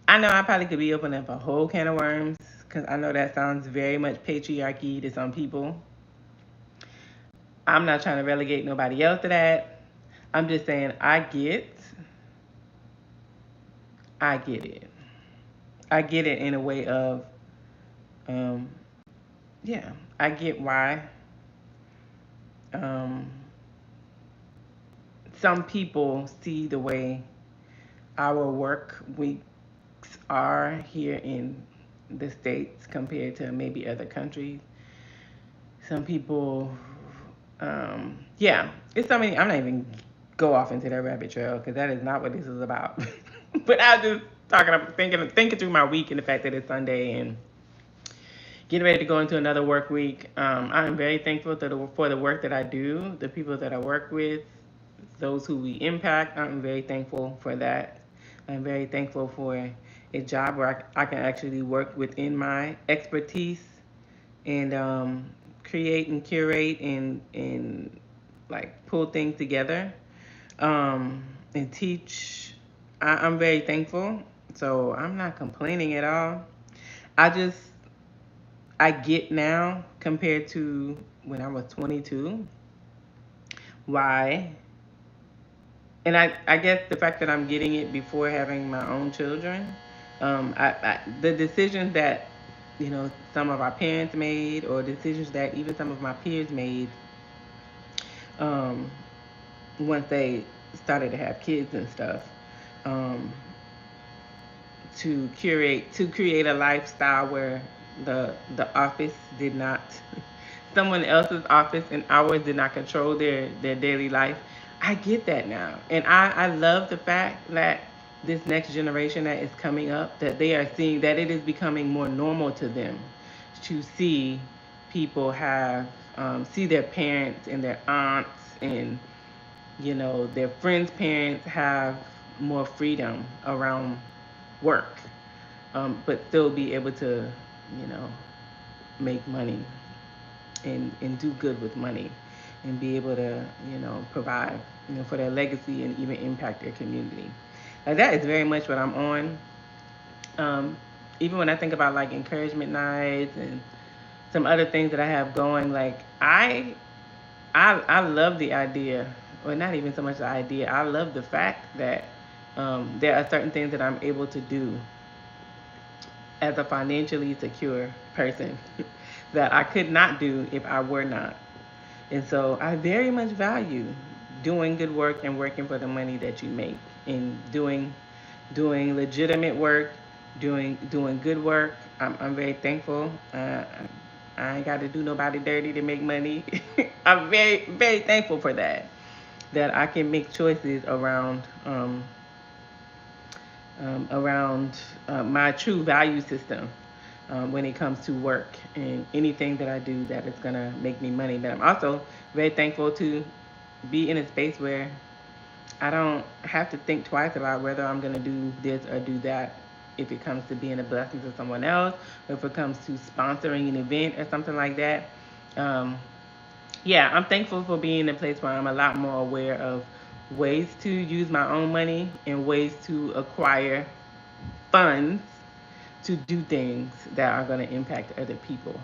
I know I probably could be opening up a whole can of worms, because I know that sounds very much patriarchy to some people. I'm not trying to relegate nobody else to that. I'm just saying I get it. I get it in a way of, um, yeah, I get why. um, some people see the way our work weeks are here in the States compared to maybe other countries. Some people, yeah, it's so many. I'm not even go off into that rabbit trail because that is not what this is about. But I just thinking through my week and the fact that it's Sunday and getting ready to go into another work week. I'm very thankful for the work that I do, the people that I work with, those who we impact. I'm very thankful for that. I'm very thankful for a job where I can actually work within my expertise and create and curate and like pull things together and teach. I'm very thankful. So I'm not complaining at all. I just I get now compared to when I was 22 why, and I guess the fact that I'm getting it before having my own children, the decisions that some of our parents made or decisions that even some of my peers made um, once they started to have kids and stuff, um, to create a lifestyle where the office did not someone else's office and ours did not control their daily life. I get that now, and I love the fact that this next generation that is coming up, that they are seeing that it is becoming more normal to them to see people have see their parents and their aunts and their friends' parents have more freedom around work, but still be able to, you know, make money and do good with money and be able to, provide, for their legacy and even impact their community. Like that is very much what I'm on. Um, Even when I think about like encouragement nights and some other things that I have going, like I love the idea, or not even so much the idea. I love the fact that there are certain things that I'm able to do as a financially secure person that I could not do if I were not. And so I very much value doing good work and working for the money that you make and doing legitimate work, doing good work. I'm very thankful. I ain't got to do nobody dirty to make money. I'm very very thankful for that. That I can make choices around my true value system when it comes to work and anything that I do that is gonna make me money. But I'm also very thankful to be in a space where I don't have to think twice about whether I'm gonna do this or do that. If it comes to being a blessing to someone else, or if it comes to sponsoring an event or something like that. Um, yeah, I'm thankful for being in a place where I'm a lot more aware of ways to use my own money and ways to acquire funds to do things that are going to impact other people.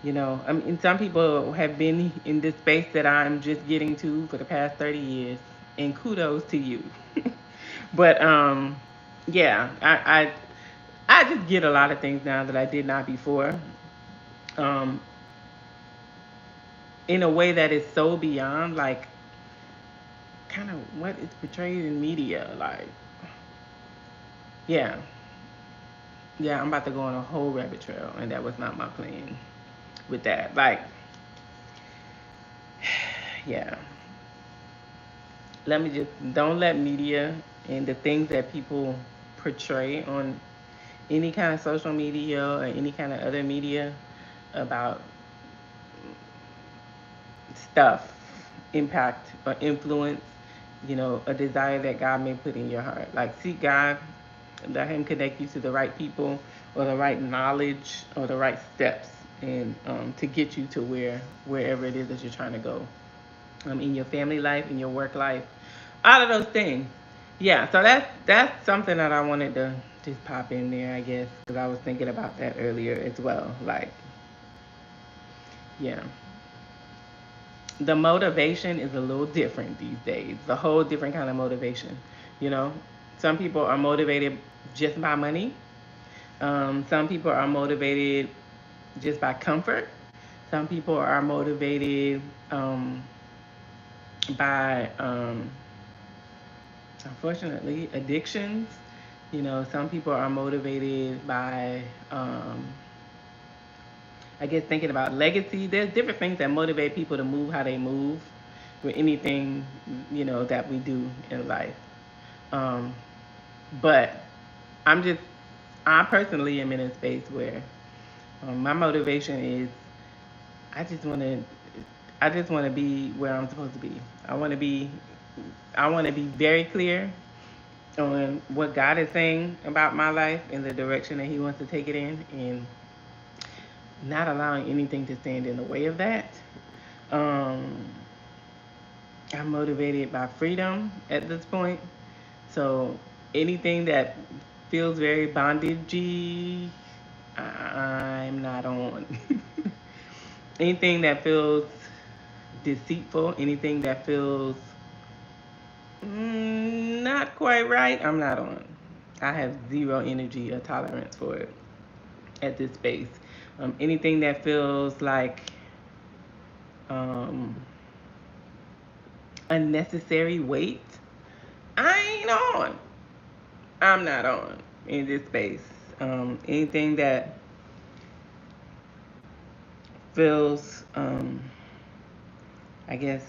I mean, some people have been in this space that I'm just getting to for the past 30 years, and kudos to you. But yeah, I just get a lot of things now that I did not before, um, in a way that is so beyond like kind of what is portrayed in media. Like, yeah, yeah, I'm about to go on a whole rabbit trail, and that was not my plan with that. Like, yeah, let me just don't let media and the things that people portray on any kind of social media or any kind of other media about stuff impact or influence, a desire that God may put in your heart. Like, seek God, let Him connect you to the right people or the right knowledge or the right steps, and to get you to wherever it is that you're trying to go, in your family life, in your work life, all of those things. Yeah, so that's something that I wanted to just pop in there, I guess, because I was thinking about that earlier as well. Like, yeah, the motivation is a little different these days. It's a whole different kind of motivation. You know, some people are motivated just by money. Some people are motivated just by comfort. Some people are motivated. by unfortunately addictions. Some people are motivated by I guess thinking about legacy. There's different things that motivate people to move how they move with anything, that we do in life. Um, but I'm just, I personally am in a space where my motivation is I just want to, I just want to be where I'm supposed to be. I want to be, I want to be very clear on what God is saying about my life and the direction that He wants to take it in, and not allowing anything to stand in the way of that. Um, I'm motivated by freedom at this point. So anything that feels very bondagey, I'm not on. Anything that feels deceitful, anything that feels not quite right, I'm not on. I have zero energy or tolerance for it at this space. Anything that feels like um, unnecessary weight, I ain't on. I'm not on in this space. Anything that feels, I guess,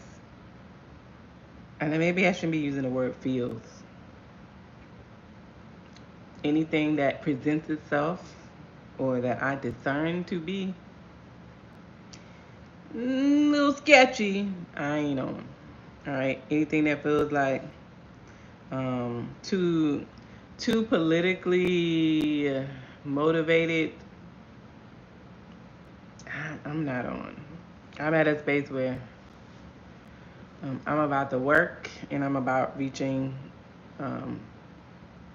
and maybe I shouldn't be using the word feels. Anything that presents itself or that I discern to be a little sketchy, I ain't on. All right. Anything that feels like too politically motivated, I'm not on. I'm at a space where I'm about the work and I'm about reaching um,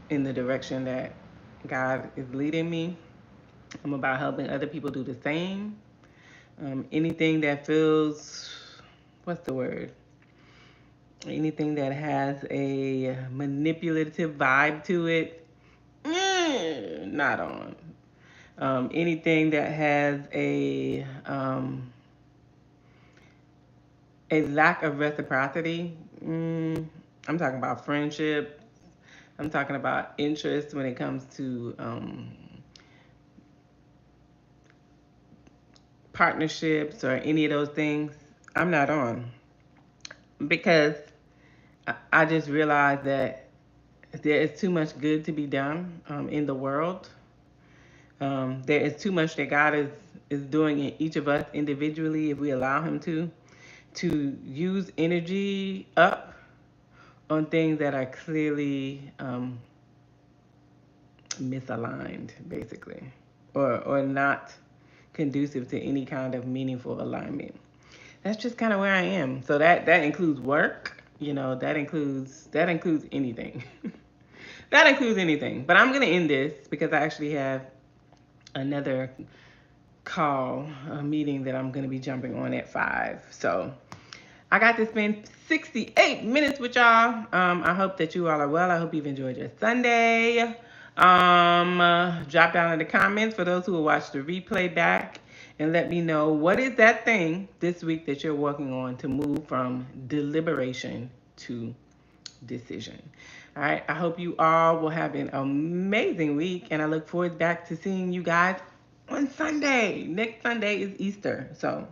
in the direction that God is leading me. I'm about helping other people do the same. Anything that feels, what's the word? Anything that has a manipulative vibe to it, not on. Anything that has a lack of reciprocity, I'm talking about friendship. I'm talking about interest when it comes to partnerships or any of those things. I'm not on because I just realized that there is too much good to be done in the world. There is too much that God is doing in each of us individually if we allow Him to use energy up on things that are clearly misaligned, basically, or not conducive to any kind of meaningful alignment. That's just kind of where I am. So that includes work. That includes anything. That includes anything. But I'm gonna end this because I actually have another call, a meeting that I'm gonna be jumping on at 5. So I got to spend 68 minutes with y'all. I hope that you all are well. I hope you've enjoyed your Sunday. Drop down in the comments for those who will watch the replay back and let me know what is that thing this week that you're working on to move from deliberation to decision. All right. I hope you all will have an amazing week, and I look forward back to seeing you guys on Sunday. Next Sunday is Easter, so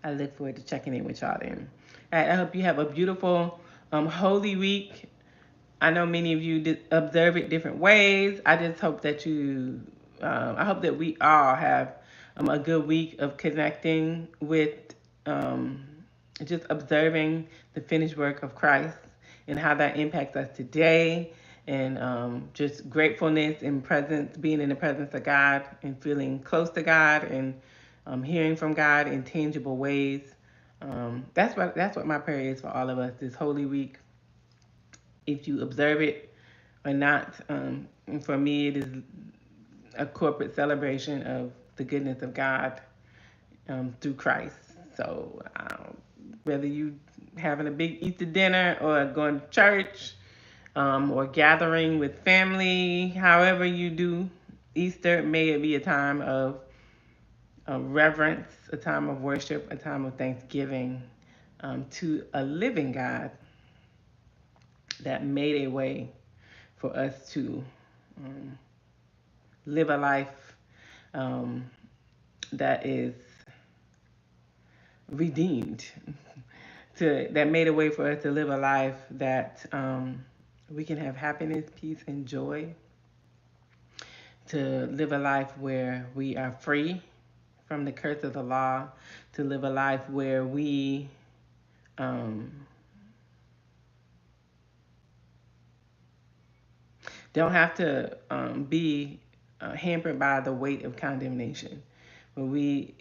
I look forward to checking in with y'all then. All right, I hope you have a beautiful Holy Week. I know many of you observe it different ways. I just hope that I hope that we all have a good week of connecting with um, just observing the finished work of Christ and how that impacts us today, and just gratefulness and presence, being in the presence of God and feeling close to God, and hearing from God in tangible ways. That's what my prayer is for all of us this Holy Week. If you observe it or not, for me, it is a corporate celebration of the goodness of God through Christ. So whether you having a big Easter dinner or going to church, or gathering with family, however you do Easter, may it be a time of reverence, a time of worship, a time of thanksgiving, to a living God that made a way for us to live a life that is redeemed, that made a way for us to live a life that we can have happiness, peace, and joy, to live a life where we are free from the curse of the law, to live a life where we don't have to be hampered by the weight of condemnation, where we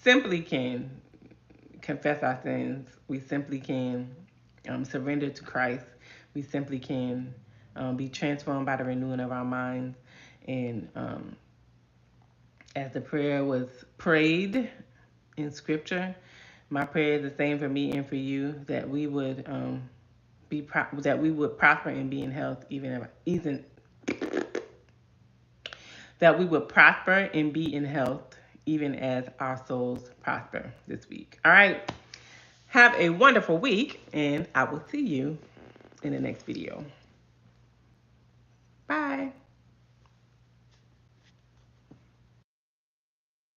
simply can confess our sins. We simply can surrender to Christ. We simply can be transformed by the renewing of our minds. And as the prayer was prayed in Scripture, my prayer is the same for me and for you, that we would that we would prosper and be in health, even that we would prosper and be in health, even as our souls prosper this week. All right. Have a wonderful week, and I will see you in the next video.